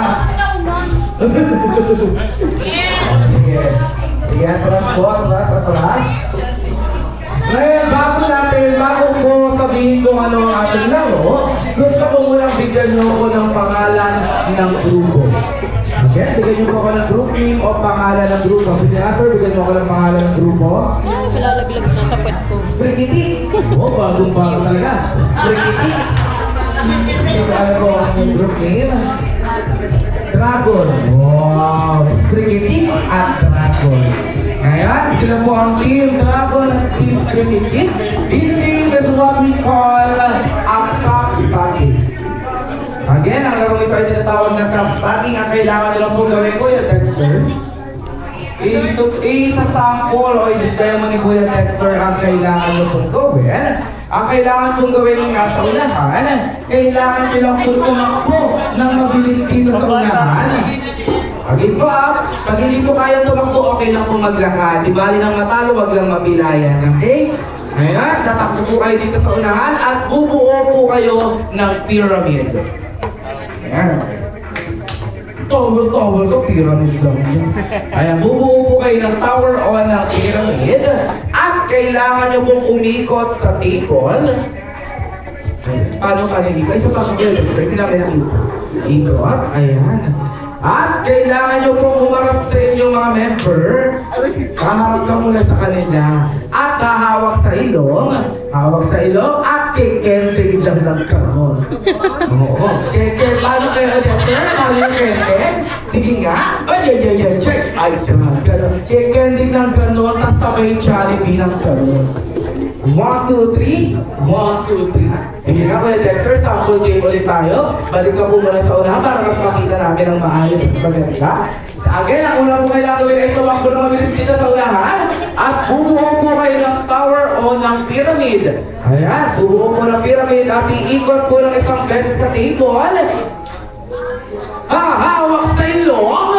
Sige, atras po, atras. Ngayon, bago po sabihin kung ano ang ating laro, gusto ko munang bigyan niyo ako ng pangalan ng grupo. Okay, bigyan niyo po ako ng group name o pangalan ng grupo. Sige, Arthur, bigyan niyo ako ng pangalan ng grupo. Lalaglag na sa pet ko. Brigiti! Oo, bagong-bago talaga. Brigiti! Alam ko ang group name. Dragon. Wow! Brigiti at Dragon. Ngayon, sila po ang Team Dragon at Team Brigiti. This team is what we call a top stacking. Again, ang laro ito ay tinatawag na top stacking. Ang kailangan nilang po gawin ko yung Dexter. Isa-sample o i-demo ni Kuya Dexter ang kailangan nyo pong gawin. Ang kailangan pong gawin ng nasa unahan, kailangan nyo lang po tumakbo ng mabilis dito sa unahan. Again po pag hindi po kaya tumakbo, okay lang po maglakad. Di bali ng matalo, wag lang mapilayan. Okay? Ngayon, tatakbo po kayo dito sa unahan at bubuo po kayo ng pyramid. Ayan. Tower ko, pyramid lang yun. Ayan, bubuo po kayo ng tower o ng pyramid at kailangan nyo pong umikot sa table. Paano ka nilipay? Sa pag-ikot, sir, kailangan ikot. Ayan. At kailangan nyo pong umarap sa inyong mga member. Haharap ka muna sa kanila. At hahawak sa ilong. At kikenting lang ng kanon. Oo. Paano kayo sir? Paano yung kente? Sige nga. Ay, check. Ay, kanon. Kikenting ng kanon, tas sabay Jollibee ng kanon. 1, 2, 3. 1, 2, 3. Sige nga, Kuya Dexter, sample game ulit tayo. Balik ka po muna sa unahan para mas makita namin ang maayos at pagkakita. Again, ang una po kailangan gawin ay tumakbo ng mabilis dito sa unahan at bubuo po kayo ng tower o ng pyramid. Ayan, bubuo po ng pyramid at iikot po ng isang beses sa table. Hawak sa ilong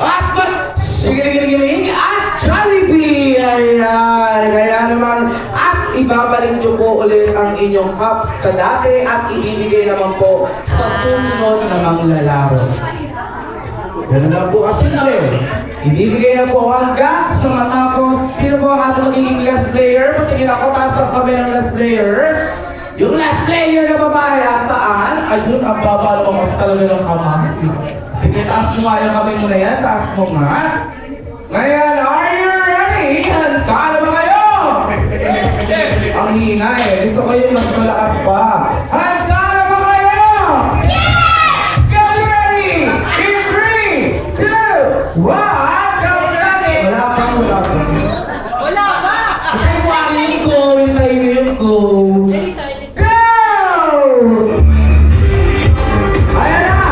at sige, at Jollibee! Ayan, kaya naman at ibabalik nyo po ulit ang inyong cups sa dati at ibibigay naman po sa susunod na manglalaro. Ganun lang po kasimple. Ibibigay na po hanggang sa matapos. Sino po ang ating magiging last player? Patingin ako, taas ang kami ng last player. Yung last player na babae, saan? Ayun, ang baba naman kasi talaga ng kamay. Sige, taas mo nga yung kamay mo na yan. Taas mo nga. Ngayon, are you ready? Handa na ba kayo? Yes! Ang hina eh. Gusto ko yung mas malakas pa. Handa na ba kayo? Yes! Get ready! In 3, 2, 1, go ready! Wala pa. Wala ba? Ito po ang yung go. Hintayin nyo yung go. Go! Ayan na!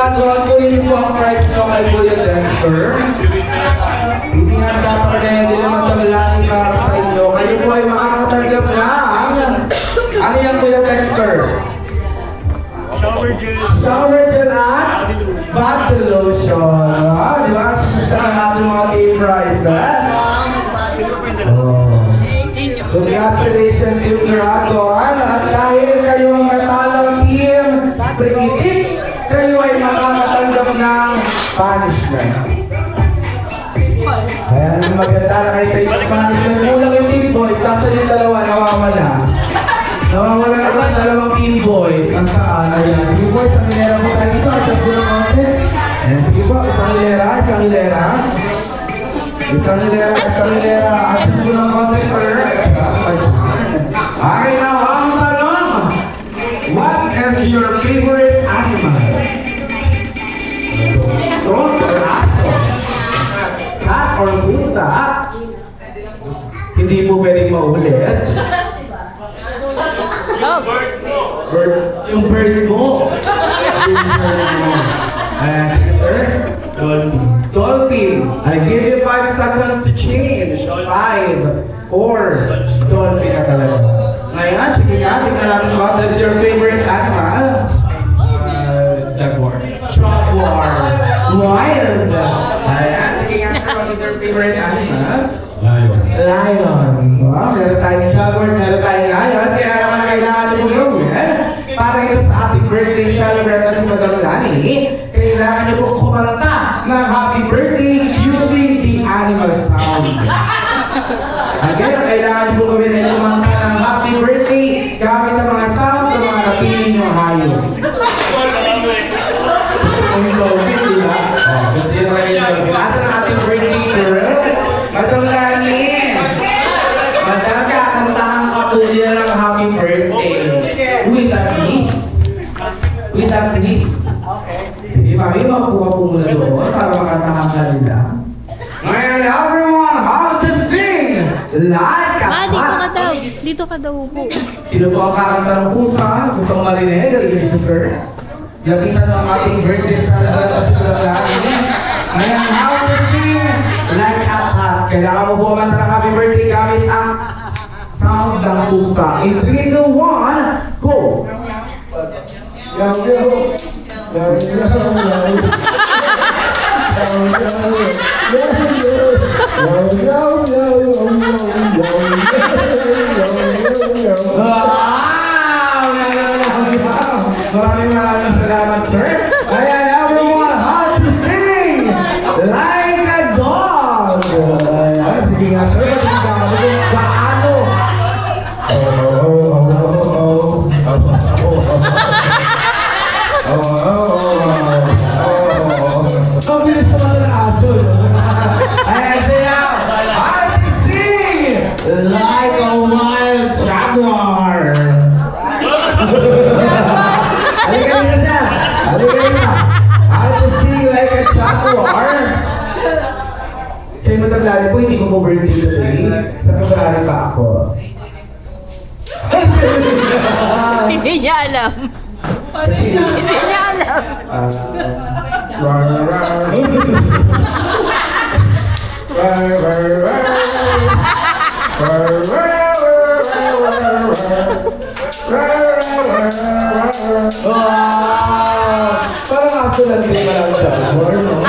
Dragon, kunin niyo po ang prize nyo kay Kuya Dexter. Hindi handa talaga yan, hindi naman tamalaking para sa inyo. Kayo po ay makakatanggap na. Ano yan, Kuya Dexter? Shower gel. Shower gel at body lotion. Ah, di ba? Siya ang ating mga prize. Congratulations Team Dragon. At dahil kayo ang natalo Team Brigitte, kayo ay makakatanggap ng punishment. Ayan, maganda na kayo sa inyo punishment. Kulang yung Team Boys, tapos yung dalawa nawawala. Nawawala na ba dalawang Team Boys? Ang saan? Ayan, Team Boys, ang hilera mo tayo dito. At tas kulang konti. Ayan, sige po, isang hilera, isang hilera. Isang hilera. At tas kulang konti, sir. Okay, now, ang tanong. What is your favorite animal? Ito, aso. Cat or puta? Hindi mo pwedeng maulit. Bird. Yung bird mo. Sige, sir. Dolphin. Dolphin. I give you 5 seconds to change. 5, 4. Dolphin ka talaga. Ngayon, sige nga, tingnan natin what is your favorite animal? Jaguar. Jaguar. Wild. Ayan, sige nga, sir, what is your favorite animal? Lion. Lion. Wow, meron tayong jaguar, meron tayong lion. Kaya naman kailangan nyo po gawin. Para ito sa ating birthday celebration sa Madam Lani, kailangan nyo po kumanta ng happy birthday using the animal sound. Again, kailangan nyo po gawin na kumanta ng happy birthday gamit ang mga sound ng mga napili nyo hayos. Ang dolphin, di ba? Kasi yun ang kailangan. Nasa ng ating birthday, sir? Madam Lani! Madam, kakantahan ka po nila ng happy birthday. With a kiss. With a kiss. Okay. Hindi pa, may makuha po muna doon para makantahan ka nila. Ngayon, everyone, how to sing like a Dito ka daw. Dito ka daw po. Sino po ang kakanta ng pusa? Gusto ko marinig? Galing po, sir. Lapitan ng ating birthday sa lahat sa Lani. Ngayon, how to sing like a cat. Kailangan mo po kumanta ng happy birthday gamit ang sound ng pusa. In 3, 2, 1, go! Maraming salamat, sir. Ayan, everyone, how to sing like a dog. Ayan, sige nga, sir. Paano? Ang bilis naman ng aso. Ayan, say now, how to sing like a wild jaguar. Halika nyo na! Halika nyo na! How to sing like a jaguar? Kaya mataglarin po, hindi ko po birthday today. Sa February pa ako. Hindi niya alam. Hindi niya alam. Parang aso lang din parang jaguar, no?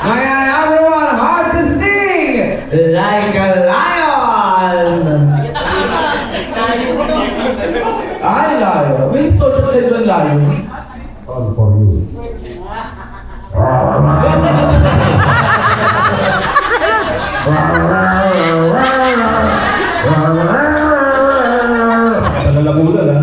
Ngayon, everyone, how to sing like a lion! Ay, lion. May social side doon, lion. All for you. Nalalamunan, ha?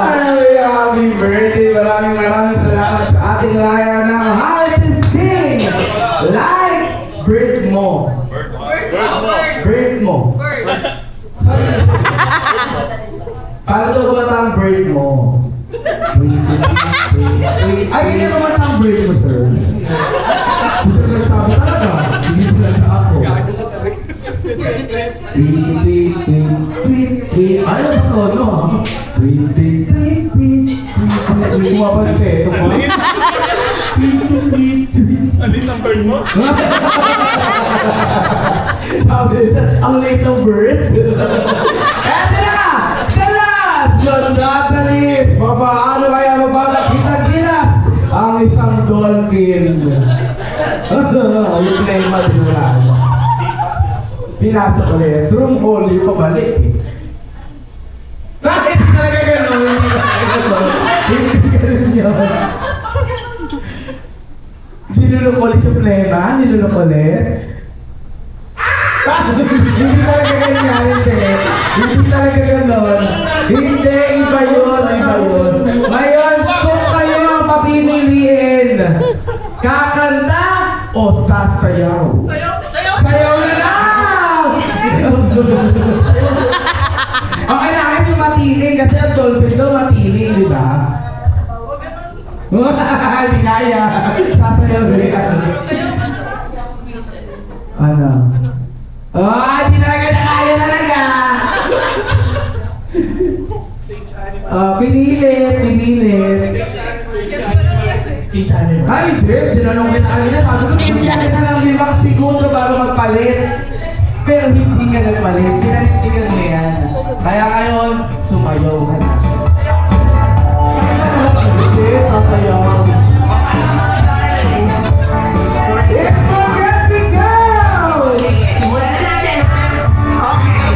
Ay, happy birthday! Maraming salamat sa ating lion ng how to sing like bird mo. Bird mo. Paano ito kumanta ang bird mo? Ay, hindi kumanta ang bird mo, sir. Gusto ko nagsabi talaga. Hindi ko lang ako. Ano ba ito, no? Hindi mo mapansin. Ito po. Ano yung number mo? Sabi, ang late ng birth. Eto na! Kalas! John Gataris! Papaano kaya mapapakita-gilas ang isang dolphin? Yung play maduran. Pinasok ulit. Room hole, yung pabalik. Bakit hindi talaga gano'n? Hindi talaga gano'n. Hindi gano'n yun. Nilulok ulit yung plema? Nilulok ulit? Hindi talaga ganyan, hindi. Hindi talaga gano'n. Hindi, iba yun, iba yun. Ngayon, kung kayo ang papipiliin, kakanta o sasayaw? Sayaw na lang! Okay na, kahit yung matiling, kasi ang dolphin daw matiling, di ba? Hindi kaya. Sasayaw ulit. Ano? Hindi talaga na kaya talaga! Pinilit. Ay, hindi. Tinanong kita kanina. Sabi ko, pinilit na lang 5 segundo bago magpalit. Pero hindi ka nagpalit. Pinalintigan mo yan. Kaya ngayon, sumayaw ka na. Hindi, sasayaw. Let's go, let me go! Simulan na natin, ha? Okay.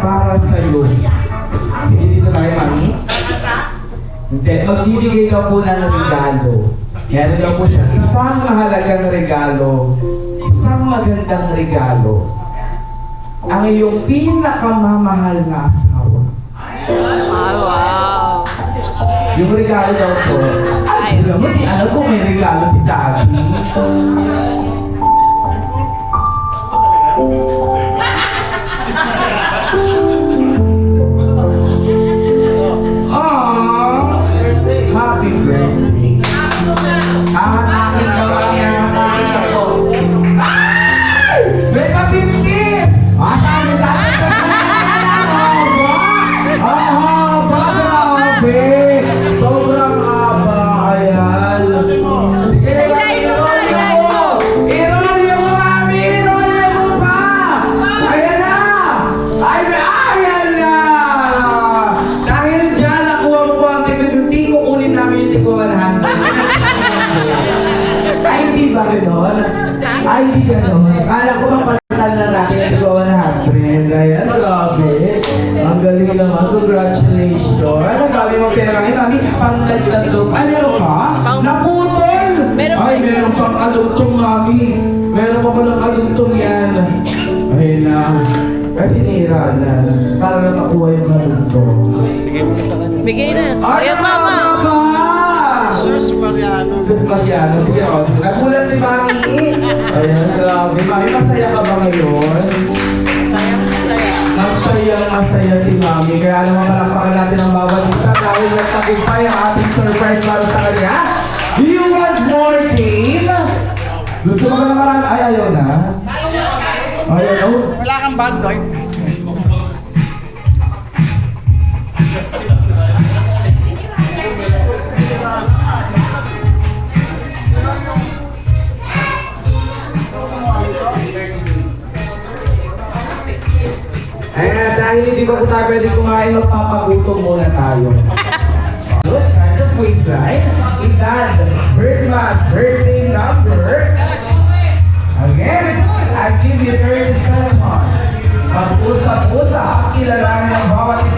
5, 6, magbibigay daw po ng regalo. Meron daw po siya isang mahalagang regalo, isang magandang regalo. Ang iyong pinakamamahal na asawa. Wow! Yung regalo daw po, ay, buti alam ko may regalo si Daddy. Happy birthday. Akin ka po. Ay! May pa-50! Dami sa haba! Grabe! Sobrang haba. Ayan. Sige, irolyo mo kami! Irolyo mo pa! Ayan na! Ayan na! Dahil dyan, nakuha mo po ang tig-50, kukunin namin yung tig-100. Ay, hindi ba gano'n? Ay, hindi gano'n. Kala ko mapalitan na natin yung tig-100. Ayan, grabe. Ang galing naman. Congratulations. Ano galing mo pera ngayon? Mami, pang naglandog. Ay, meron ka? Naputol! Ay, meron pang kalugtong, mami. Meron pa palang kalugtong yan. Ayun na. Kasi nira na. Para na makuha yung kalugtong. Bigay na. Ay, mama! Sus Mariano. Sus Mariano. Sige, o. Nagulat si Mami. Ayan, grabe. Mami, masaya ka ba ngayon? Masaya si Mami. Kaya naman malakpakan natin ang bawat isa dahil nagtagumpay ang ating surprise para sa kanya. Do you want more game? Gusto mo ka na marami? Ay, ayaw na. Ayaw. Wala kang bag, Doy. Ayan, dahil hindi pa po tayo pwede kumain, magpapagutom muna tayo. As a quiz, right? Edad, birth month, birthday number. Again, I give you 30 seconds.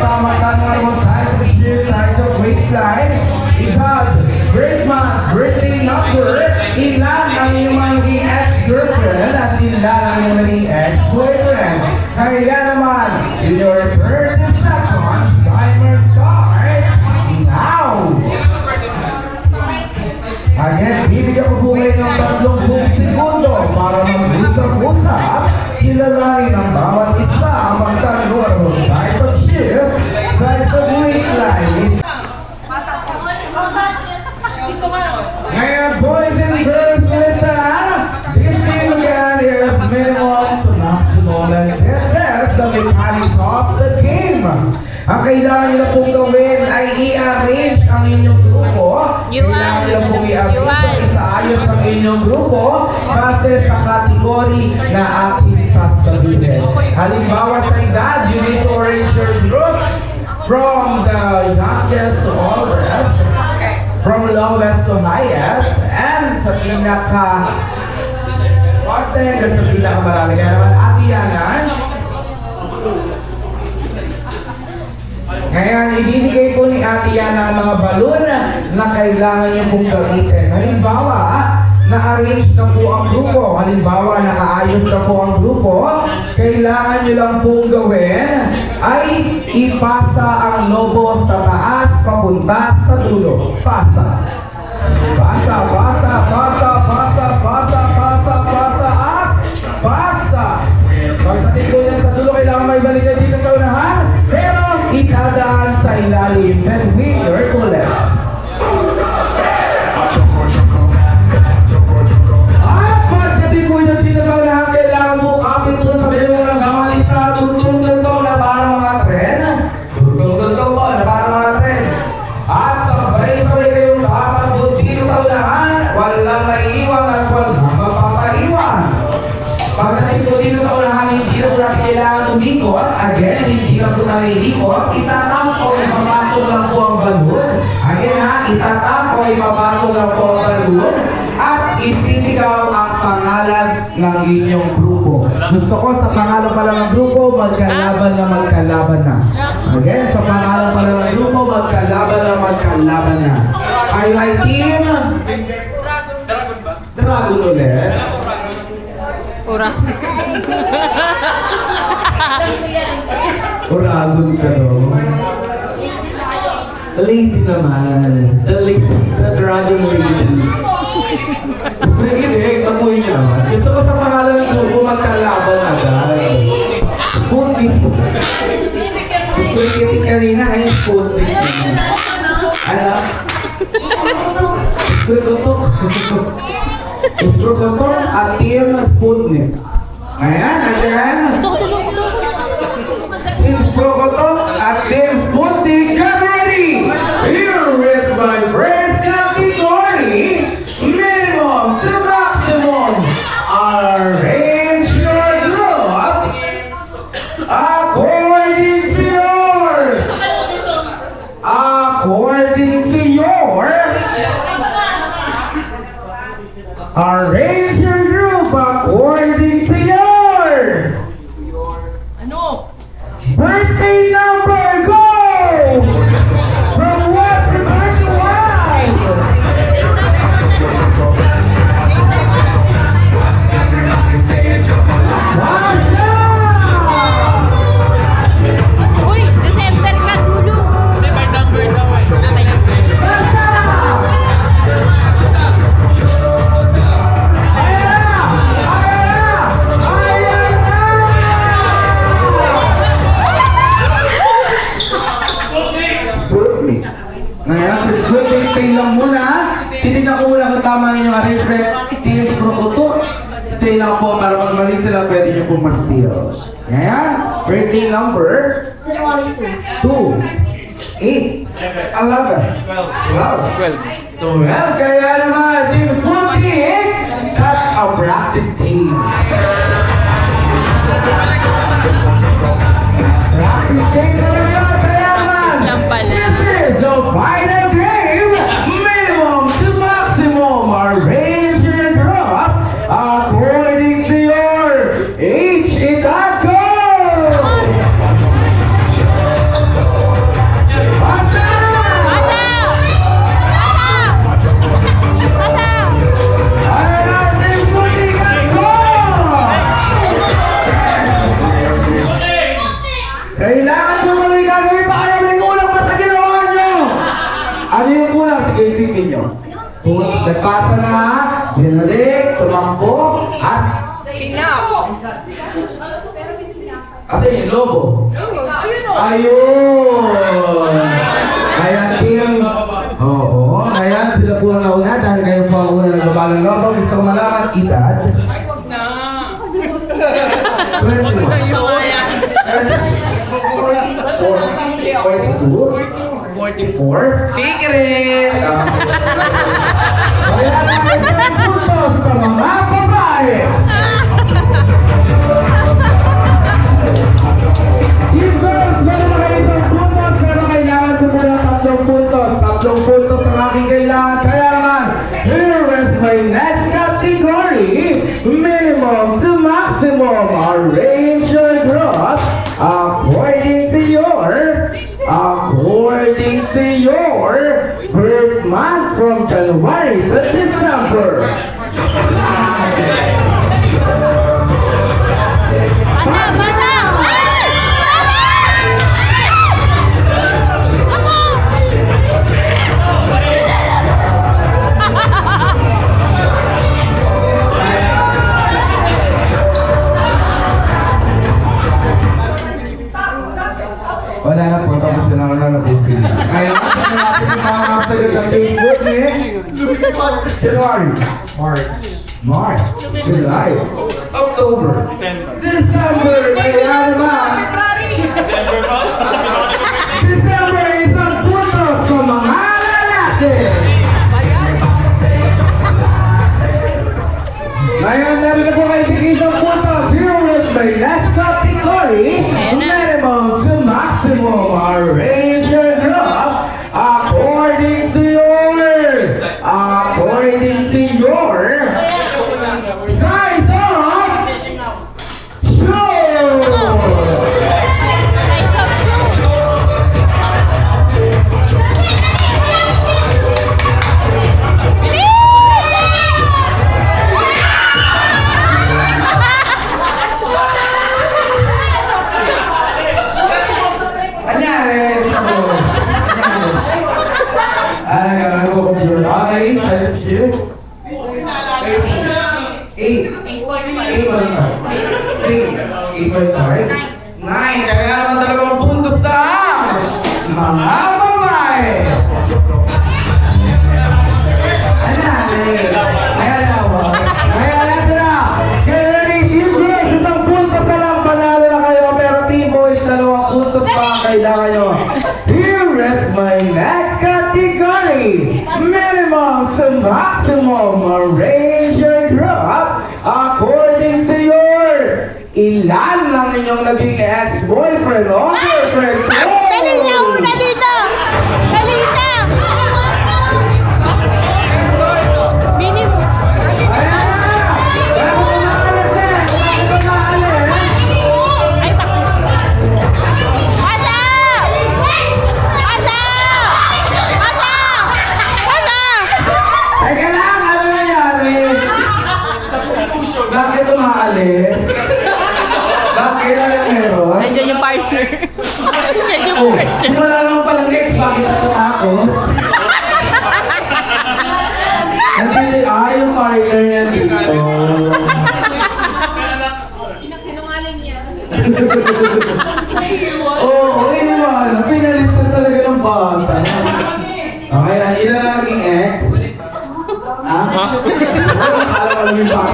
Samantala naman tayo sa sheer size of waistline. Isad, Birdman, birthday number. Ilan ang iyong magiging ex-girlfriend at ilan ang iyong naging ex-boyfriend. Kaya naman, in your 30 seconds, timer starts now! Again, bibigyan ko po kayo ng 30 segundo para mag-usap-usap. Kilalanin ang bawat isa ang magtanggol ng size of shift, size of waistline. Ngayon, boys and girls, listen! This game again is minimum to maximum and this is the mechanics of the game. Ang kailangan nyo na pong gawin ay i-arrange ang inyong grupo. Kailangan nyo na pong i-arrange sa ayos ang inyong grupo base sa kategory na ating sasabihin. Halimbawa sa edad, you need to arrange your group from the youngest to oldest, from lowest to highest, and sa pinaka-content at sa pinaka-marami. Kaya naman, Ate Yana, ngayon, ibibigay po ni Ate Yana ang mga balon na kailangan niyo pong gamitin. Halimbawa, na-arrange na po ang grupo. Halimbawa, nakaayos na po ang grupo. Kailangan niyo lang pong gawin ay ipasa ang logo sa taas papunta sa dulo. Pasa. Pasa, pasa, pasa, pasa, pasa, pasa, pasa, at pasa. Pagdating po niya sa dulo, kailangan may balik kayo dito sa unahan. Pero, itadaan sa ilalim and with your two legs. At pagdating po niya dito sa unahan, kailangan po kapit po sa belo ng gamalista. Tugtong-tugtong na parang mga tren. Tugtong-tugtong po na parang mga tren. At sabay-sabay kayong tatakbo dito sa unahan. Walang naiiwan at walang mapapaiwan. Pagdating po dito sa unahan, hindi na po natin kailangan umikot. Again, hindi na po tayo iikot. Itatampo, ipapatong lang po ang balon. Again ha, itatampo, ipapatong lang po ang balon. At isisigaw ang pangalan ng inyong grupo. Gusto ko sa pangalan pa lang ng grupo, magkalaban na. Again, sa pangalan pa lang ng grupo, magkalaban na. Are you like team? Dragon ulit. Uragon ka no? Lady naman. The Dragon Lady. Hindi, amoy niya naman. Gusto ko sa pangalan ng grupo magkalaban agad. Sputnik. Sputnik kanina ay Sputnik. Ano? Sputnik at team Sputnik. Ayan, again. Sputnik at team Sputnik. Get ready! Here is my first category. Minimum to maximum. Arrange your group according to yours. According to yours. Arrange your group according to yours. Ano? Birthday number, go! From what to 31. Uy, December ka, dulo. Hindi, by number daw eh. Ngayon, stay lang muna. Titignan ko muna kung tama ninyong arrangement. Team Prokoto. Stay lang po para pag mali sila, pwede nyo po ma-steal. Ngayon, birthday number 2, 8, 11, 12. Kaya naman, Team Prokoto, that's a practice game. Practice game na lang. Kaya naman, this is the final game. Minimum to maximum. Arrange your drop according to your age. It that goes. Kailangan mo kami gagawin pa kaya may kulang pa sa ginawa nyo! Ano yung kulang? Sige, isipin nyo. Kung nagpasa na, binalik, tumakbo, at... Kasi yung lobo. Ayun! Kaya team... Oo, kaya sila po ang nauna dahil kayo po ang una nagbabalang lobo. Gusto ko malaman, edad. Huwag na. 44? Secret! Kaya naman sa puntos sa mga babae! Team girls, meron na kayo isang puntos pero kailangan ko muna 3 puntos. 3 puntos ang aking kailangan. Kaya naman, here is my next category. Minimum to maximum arrange your group according to your birth month from January to December. Wala na po, tapos na ako na display. Kaya natin natin yung mga kasagot ng Facebook January, March, July, October, December. Kaya naman, December isang puntos sa mga lalaki. Ngayon, meron na po kayo isang puntos. Here is my next category. Minimum to maximum arrange your group according to yours. According to your size of shoe. Okay, type shoe. 8.5. 9. Kaya naman 2 puntos na mga babae. Kaya natin na. Kaya ready, team girls, 1 puntos na lang. Panalo na kayo. Pero team boys, 2 puntos pa ang kailangan nyo. Here is my next category. Minimum to maximum arrange your group according to your ilan lang inyong naging ex-boyfriend o girlfriend. Dali na una dito! Dali na! Minimum. Teka lang, ano nangyari? Bakit umaalis? Bakit ano meron? Nandiyan yung partner. Nandiyan yung Oh, partner. wala naman palang ex, bakit ako ako? Nandito, yung partner niya dito. Sinungaling niya. Oo, iwan. Pinalis na talaga ng bata. Okay, ilan na naging ex? Ha? Akala ko lang yung bata.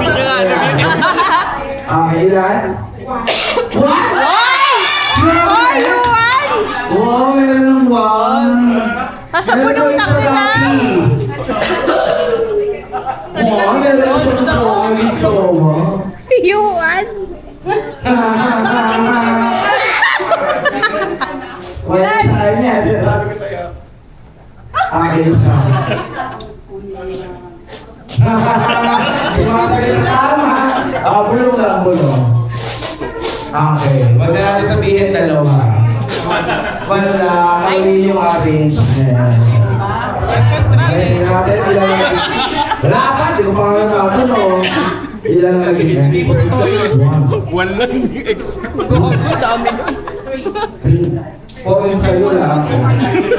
Okay, ilan? What? Ay, Juan! Wow, meron ng one. Nasa bunutan kita! Wow, meron ng bunutan dito. Si Juan! Wala sa kanya. Okay, isa. Tama. Bulong lang, bulong. Okay, wag na natin sabihin 2. Wala, mali yung ating. Okay, natin, ilan lang. Wala pa, di ko pa nga natin, no? Ilan lang lagi. 1. One lang yung ex ko. Dami. 4 yung sa'yo lang.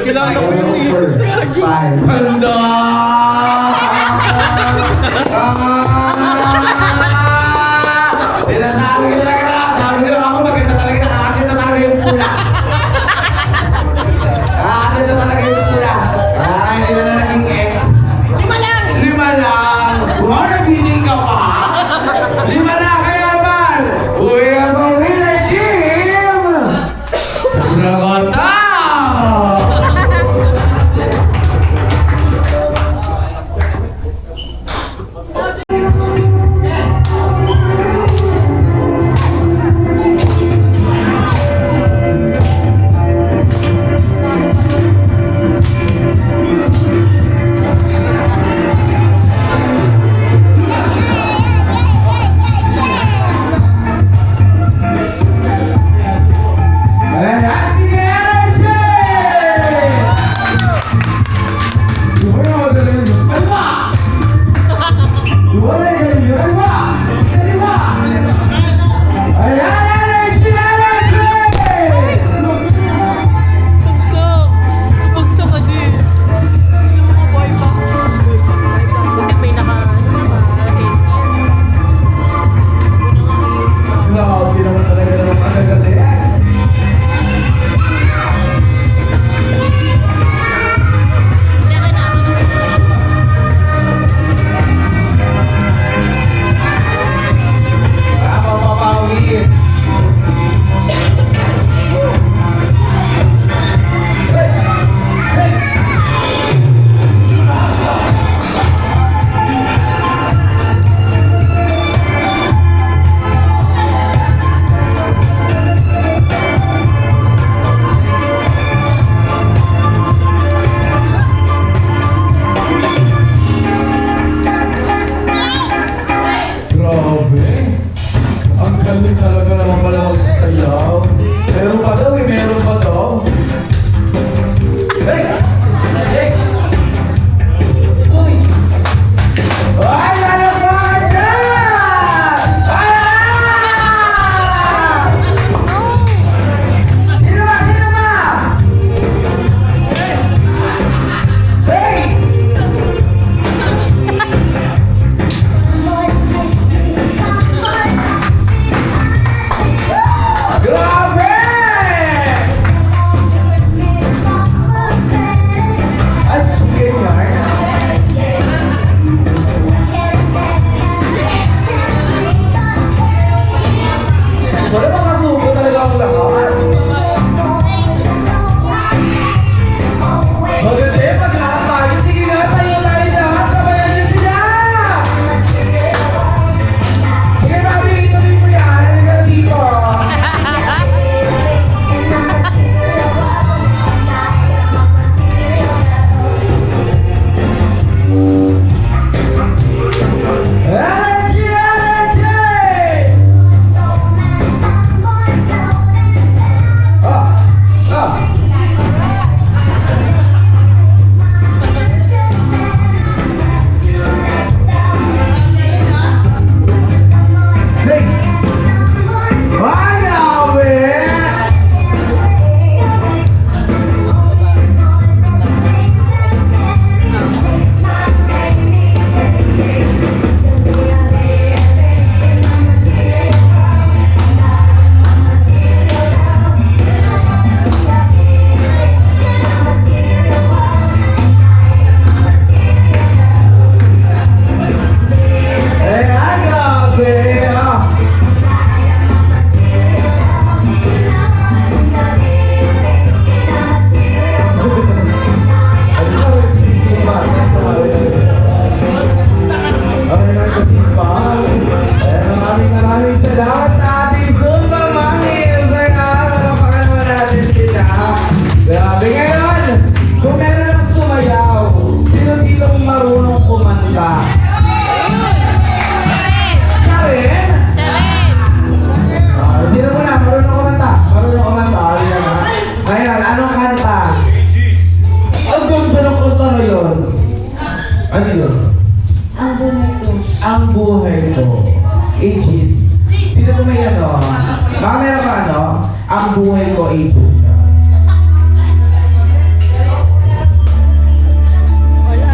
Kilala ko yun eh. 5. Handa! Sinasabi ko talaga na, sabi ko lang ako maganda talaga, nakakakit na talaga yung pula. Nakakakit na talaga yung pula. Ay, hindi na naging ex. 5 lang! 5 lang! Wow, nag-meeting ka pa? 5 lang, kaya naman! Uy, ako winner team! Nagota! Bugso ka din. Boy pa. Buti may naka-headgear. Grabe naman talaga naman kagagal eh. Ako mapawis. Grabe. Ang galing talaga naman pala magsasayaw. Meron pa daw eh, meron pa daw. Hey! Hey! Uy! Ay, ano ba dyan? Ah! Sino ba? Sino ba? Hey! Grabe! buhay ko ay pusa.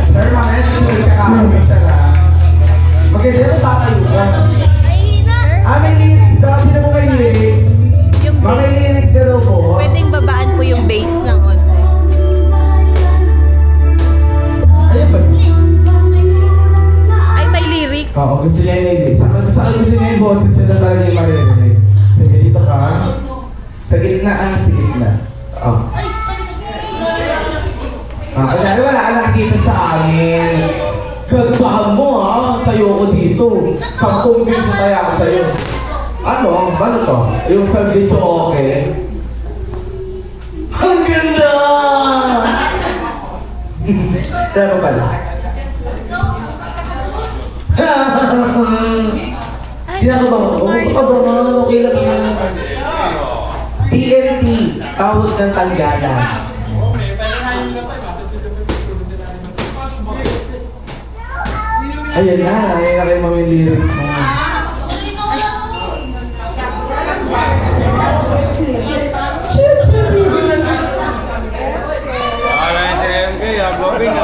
Sir, mamaya sinuli ka kami sa lang. Maganda ito tatayo ka. May lyrics ka. Sino mo kayo lyrics? May lyrics ka daw po. Pwedeng babaan po yung base ng onte. Ayun ba? Ay, may lyrics. Oo, gusto niya yung lyrics. Sa gusto niya yung boses, sila talaga yung maririnig. Sige, dito ka. Sa gitna, sa gitna. Oo. Kaya wala ka nakikita sa amin. Gagbahan mo ha, sa'yo ko dito. 10 beses kaya ako sa'yo. Ano to? Yung sa video okay? Ang ganda! Kaya mo pala. Ginagawa mo ko? Okay lang yan. TNT, tawag ng Talyana. Ayan na kayo mga lyrics mo. Wala si MK, blocking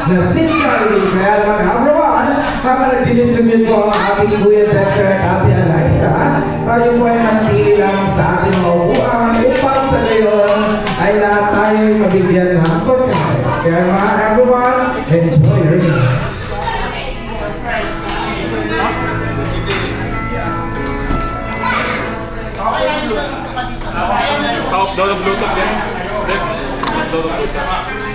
na si Charlie. Kaya naman, everyone, papalagdidistribute po ang ating Kuya Dexter at Ate Eliza. Tayo po ay masili lang sa ating mga upuan upang sa gayon ay lahat tayo ay mabigyan ng pagkain. Kaya mga everyone, enjoy your meal. Daw ng Bluetooth din. Daw ng Bluetooth.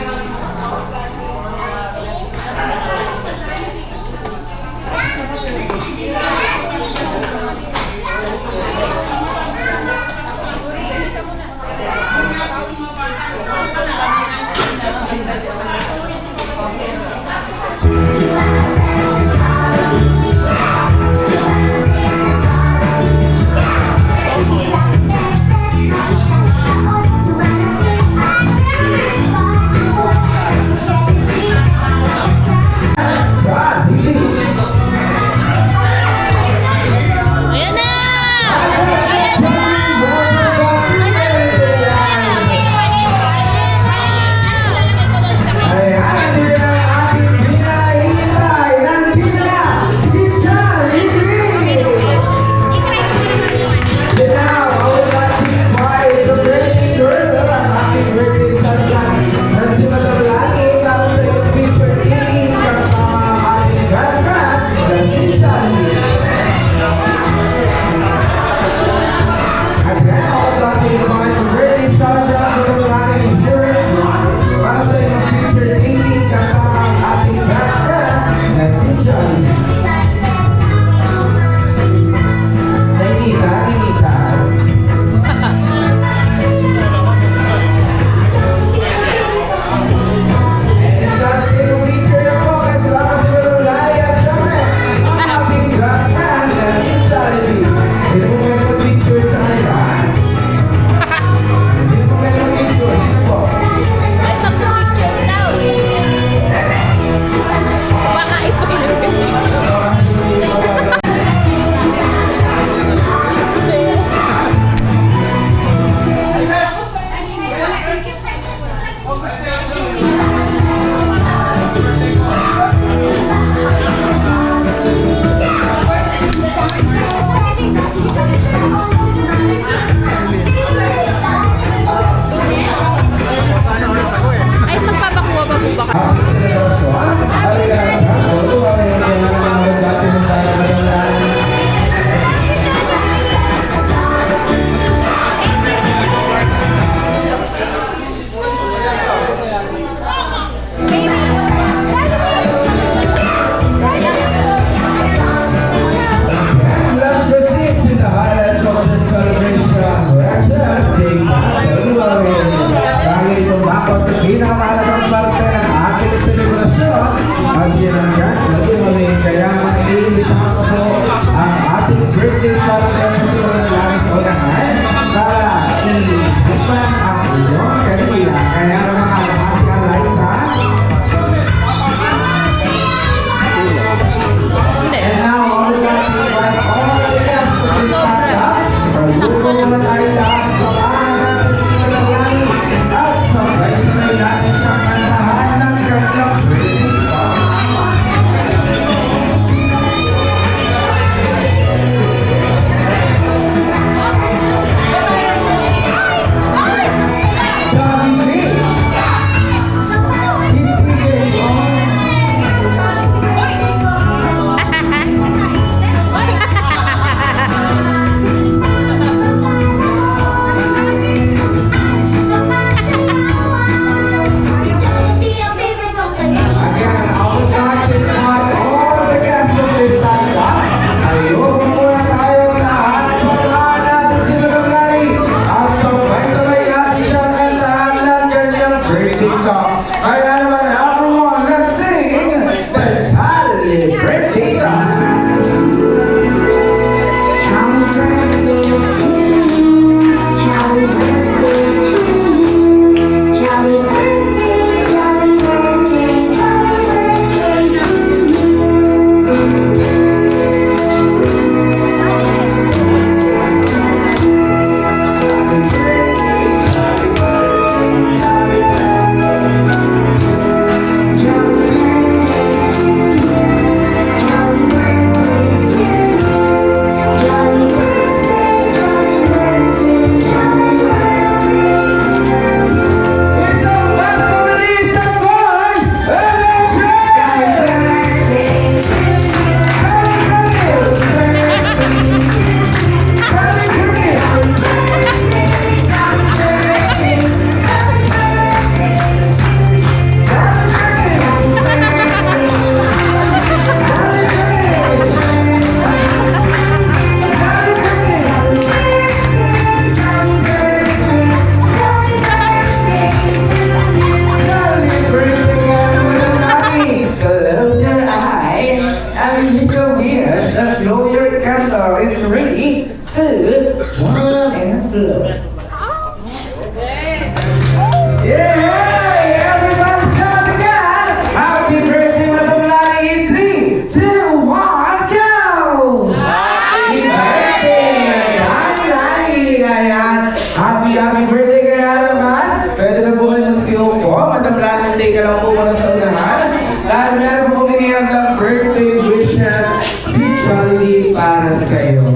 Ayan, meron po kuminiyang ng birthday wishes si Charlie para sa iyo.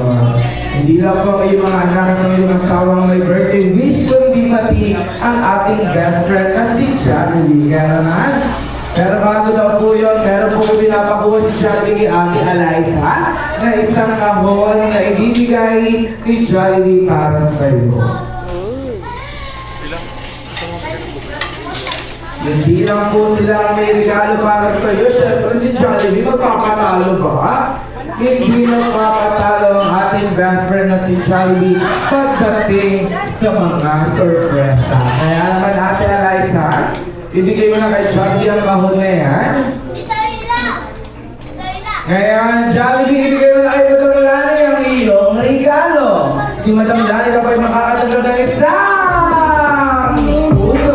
Hindi lang po kayo mga anak at mga asawang may birthday wish, kundi pati ang ating best friend na si Charlie. Kaya naman, pero bago daw po yun, meron po pinapakuha si Charlie kay Ate Eliza na isang kahon na ibibigay ni Charlie para sa iyo. Hindi lang po sila may regalo para sa iyo. Siyempre si Jollibee, magpapatalo ba? Hindi magpapatalo ang ating best friend na si Jollibee pagdating sa mga sorpresa. Kaya naman Ate Eliza, ibigay mo na kay Jollibee ang kahon na yan. Ngayon, Jollibee, ibigay mo na kay Madam Lani ang iyong regalo. Si Madam Lani na ba'y makakatanggap ng isang puso?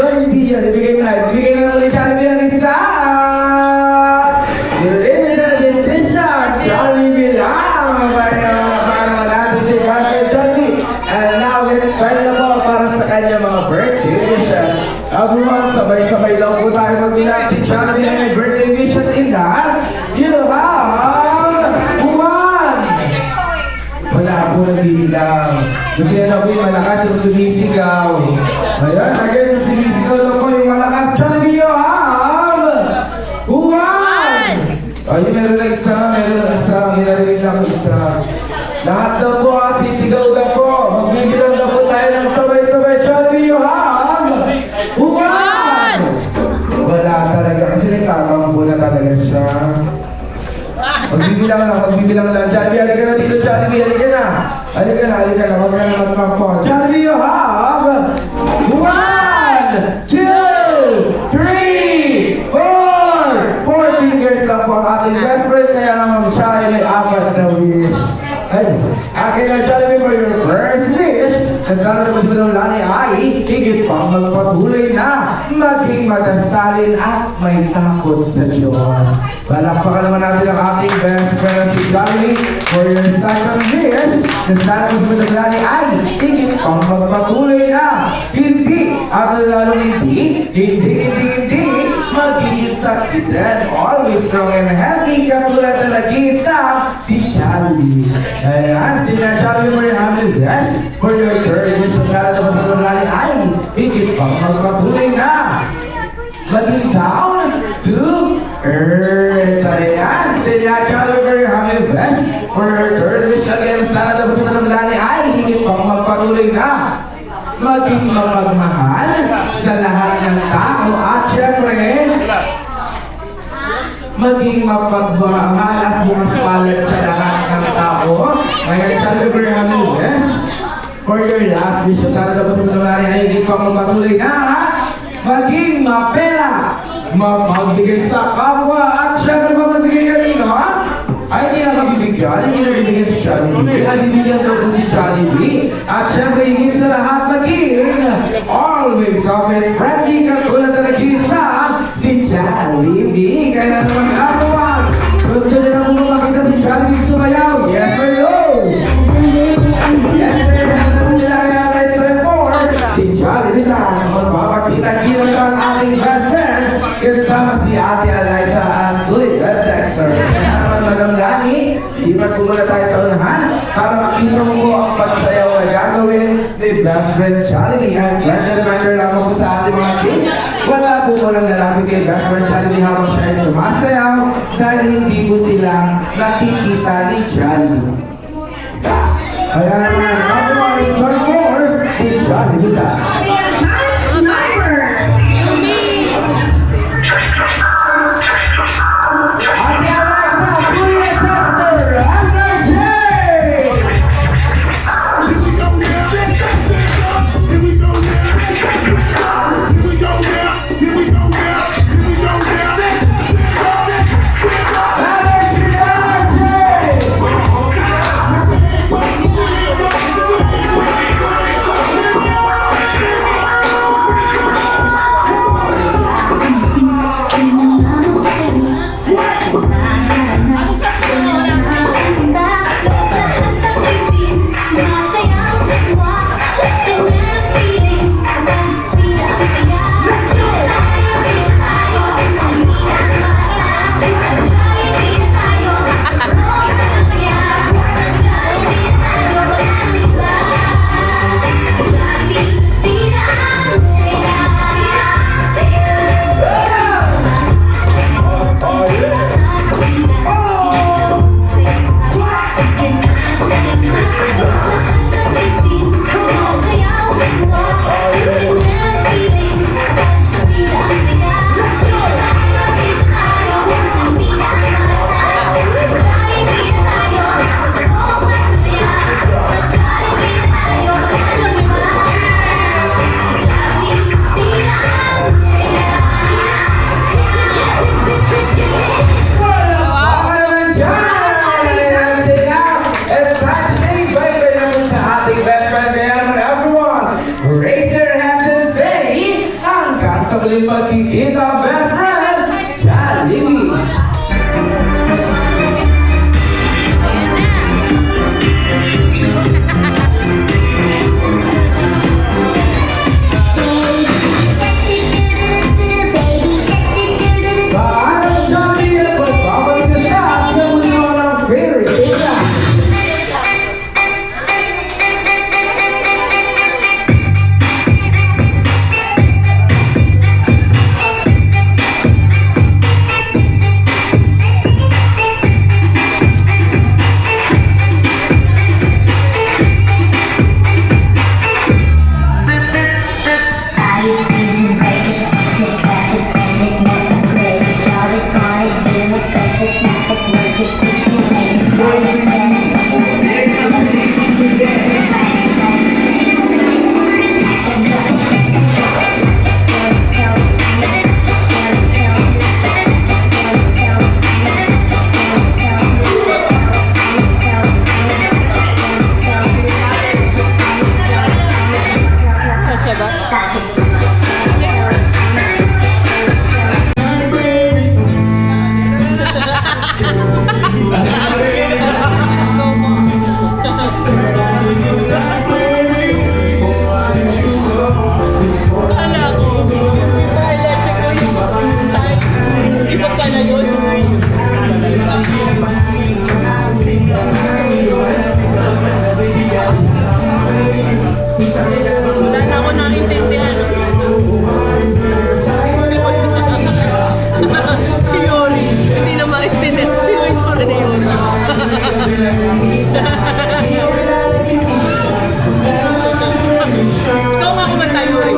Hindi yan. Ibigay mo na. Ibigay na ulit Jollibee ang isa. Limited edition. Jollibee lang. Kaya naman natin si Jollibee. And now it's time na po para sa kanya mga birthday wishes. Everyone, sabay-sabay lang po tayo magbilang si Jollibee ang may birthday wishes in that. You have one. Wala po nagbilang. Kasi na po yung malakas yung sumisigaw. Ayan, again yung sumisigaw na po yung malakas. Jollibee, you have one! Ay, meron na isa, meron na isa. Lahat na po sisigaw na po. Magbibilang na po tayo ng sabay-sabay. Jollibee, you have one! Wala talaga. Kasi nagtatampo na talaga siya. Magbibilang lang. Jollibee, halika na dito, Jollibee, halika na. Halika na. Huwag ka na magpapon. Jollibee, you have 1, 2, 3, 4. 4 fingers lang po ang ating best friend. Kaya naman siya ay may 4 na wish. Ay, akin na Jollibee for your first wish. At sana naman si Madam Lani ay higit pang magpatuloy na maging matasalin at may takot sa Diyos. Palakpakan naman natin ang ating best friend si Jollibee for your second wish. At sana naman si Madam Lani ay higit pang magpatuloy na hindi at lalong hindi magiging sakitan, always strong and healthy katulad na nag-iisa si Jollibee. Ayan, sina Jollibee for your humble best, for your third wish at sana naman si Madam Lani ay higit pang magpatuloy na maging down to earth. Ayan, sina Jollibee for your humble best, for your third wish again sana naman si Madam Lani ay higit pang magpatuloy na maging mapagmahal sa lahat ng tao at syempre maging mapagmahal at bukas palad sa lahat ng tao. Ngayon, Jollibee for your last wish, sana dapat mo naman ay hindi pa magpatuloy na maging mapela, mapagbigay sa kapwa at syempre mapagbigay kanino ay hindi nabibigyan si Jollibee. Bibigyan daw po si Jollibee. At syempre, hingin sa lahat maging always comment friendly katulad na nag-isa si Jollibee. Kaya naman kapawag. Gusto nyo na po makita si Jollibee sumayaw? Yes or no? Yes, ang naman nila kaya right side 4. Si Jollibee dance. Magpapakita-kita ka ang ating best friend. Kasama si Ate Eliza at Julia Dexter. Madam Lani, sipat po muna tayo sa unahan para makita mo po ang pagsayaw na gagawin ni best friend Jollibee. At friend reminder lamang po sa ating mga kids, wala po walang lalaki kay best friend Jollibee habang siya ay sumasayaw dahil hindi po sila nakikita ni Jollibee. Kaya naman, everyone, one more, si Jollibee na. Energy! best friend, Jollibee. Paano Johnny at magbabalik na siya at naman naman ang favorite area. Kasya ba? Kala ko, di ba i-check ko yung style? Iba pala yun. Wala na ako naintindihan. Si Yori, hindi na maintindihan. Sino yung tsura ni Yori? Ikaw nga kumanta, Yuri.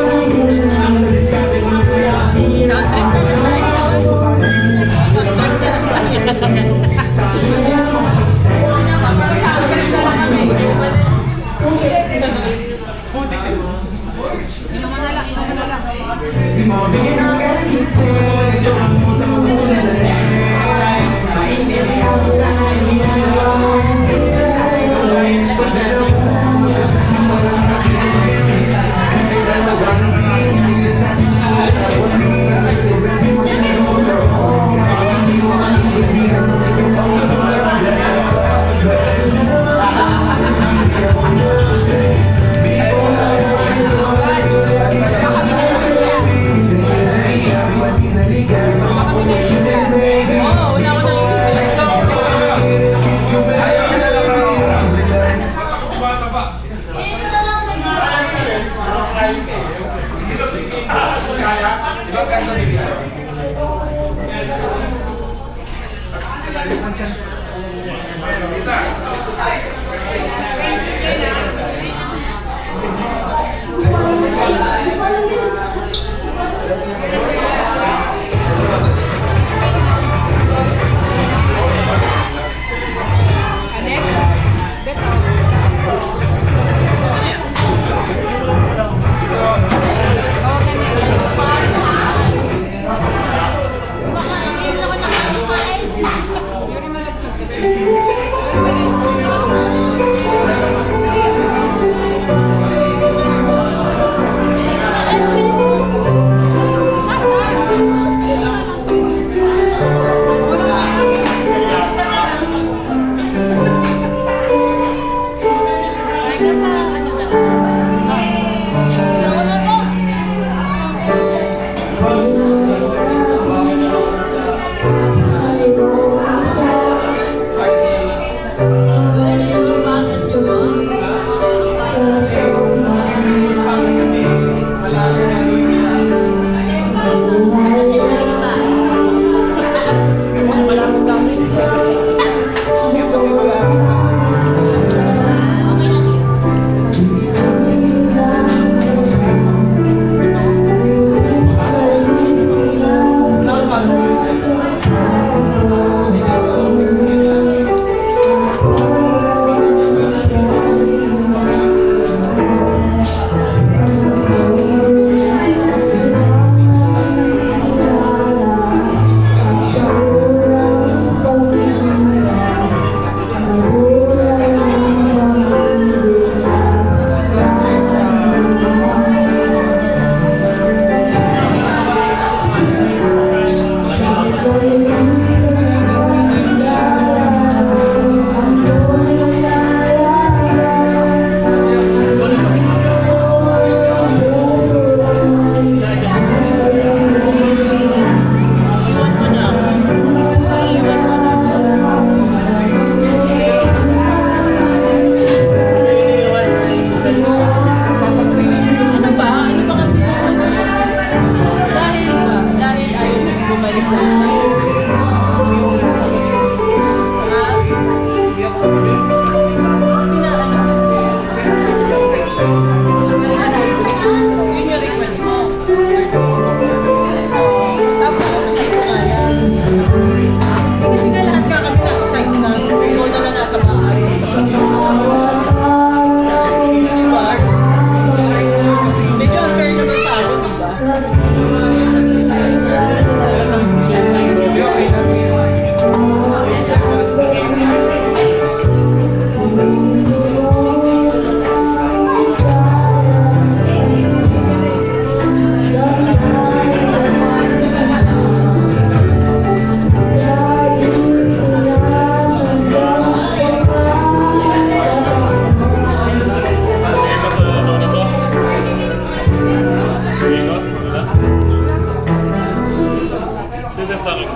sa akin.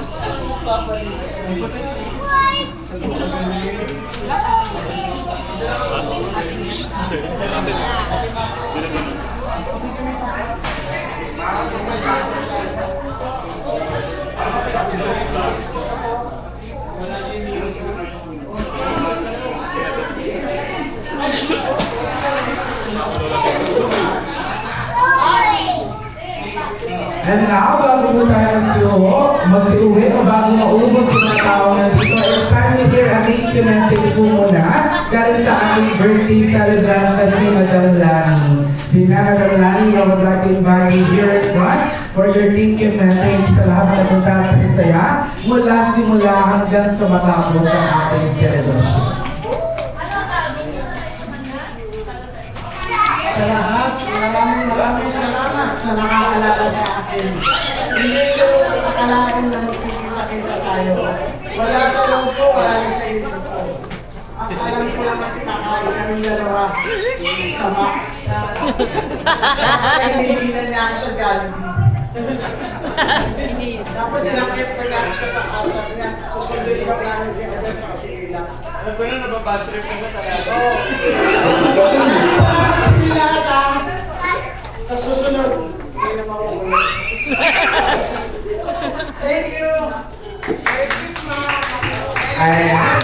And now, bago po tayo mag-uwi o bago maubos yung mga tao na dito, it's time to hear a thank you message po muna galing sa ating birthday celebrant na si Madam Lani. Madam Lani, I would like to invite you here at front for your thank you message sa lahat na magtatapos mula simula hanggang sa matapos ang ating celebration. Sa lahat, maraming salamat sa nakakaalala sa akin. Hindi ko akalain na magkikita-kita tayo. Wala sa lang po, wala na sa isip ko. Alam ko lang nakakain kami dalawa sa box. Kaya hinihinan niya ako sa Jollibee. Tapos inakit pa niya ako sa taas. Sabi niya, susunduin daw namin si Adam at si Ila. Alam ko na, nababad trip ka na talaga. Sa susunod, hindi na mauulit. Thank you! Merry Christmas! Ayan,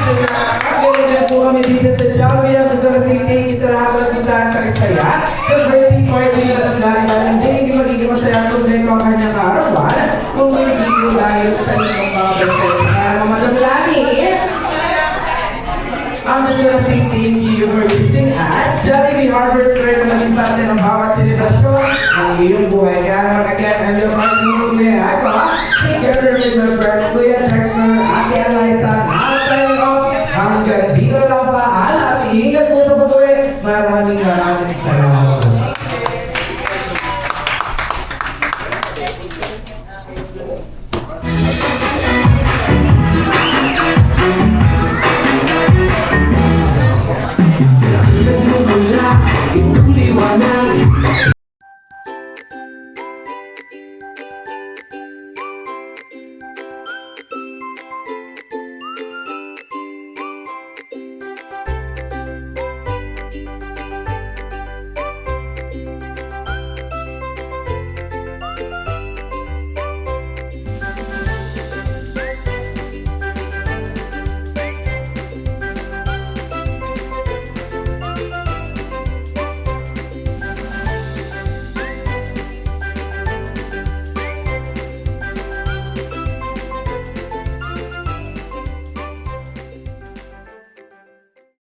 gano'n po kami dito sa Jollibee. Gusto na say thank you sa lahat ng puntahan sa Isaya. Sa birthday party na Madam Lani, hindi magiging masaya kung din ang kanyang kaarawan. Kung hindi ko dahil sa inyong mga birthday. Madam Lani, I'm just gonna say thank you for visiting us. Jollibee Harbor Fair na maging parte ng bawat selebrasyon ng iyong buhay. Kaya naman again, I'm your partner together with my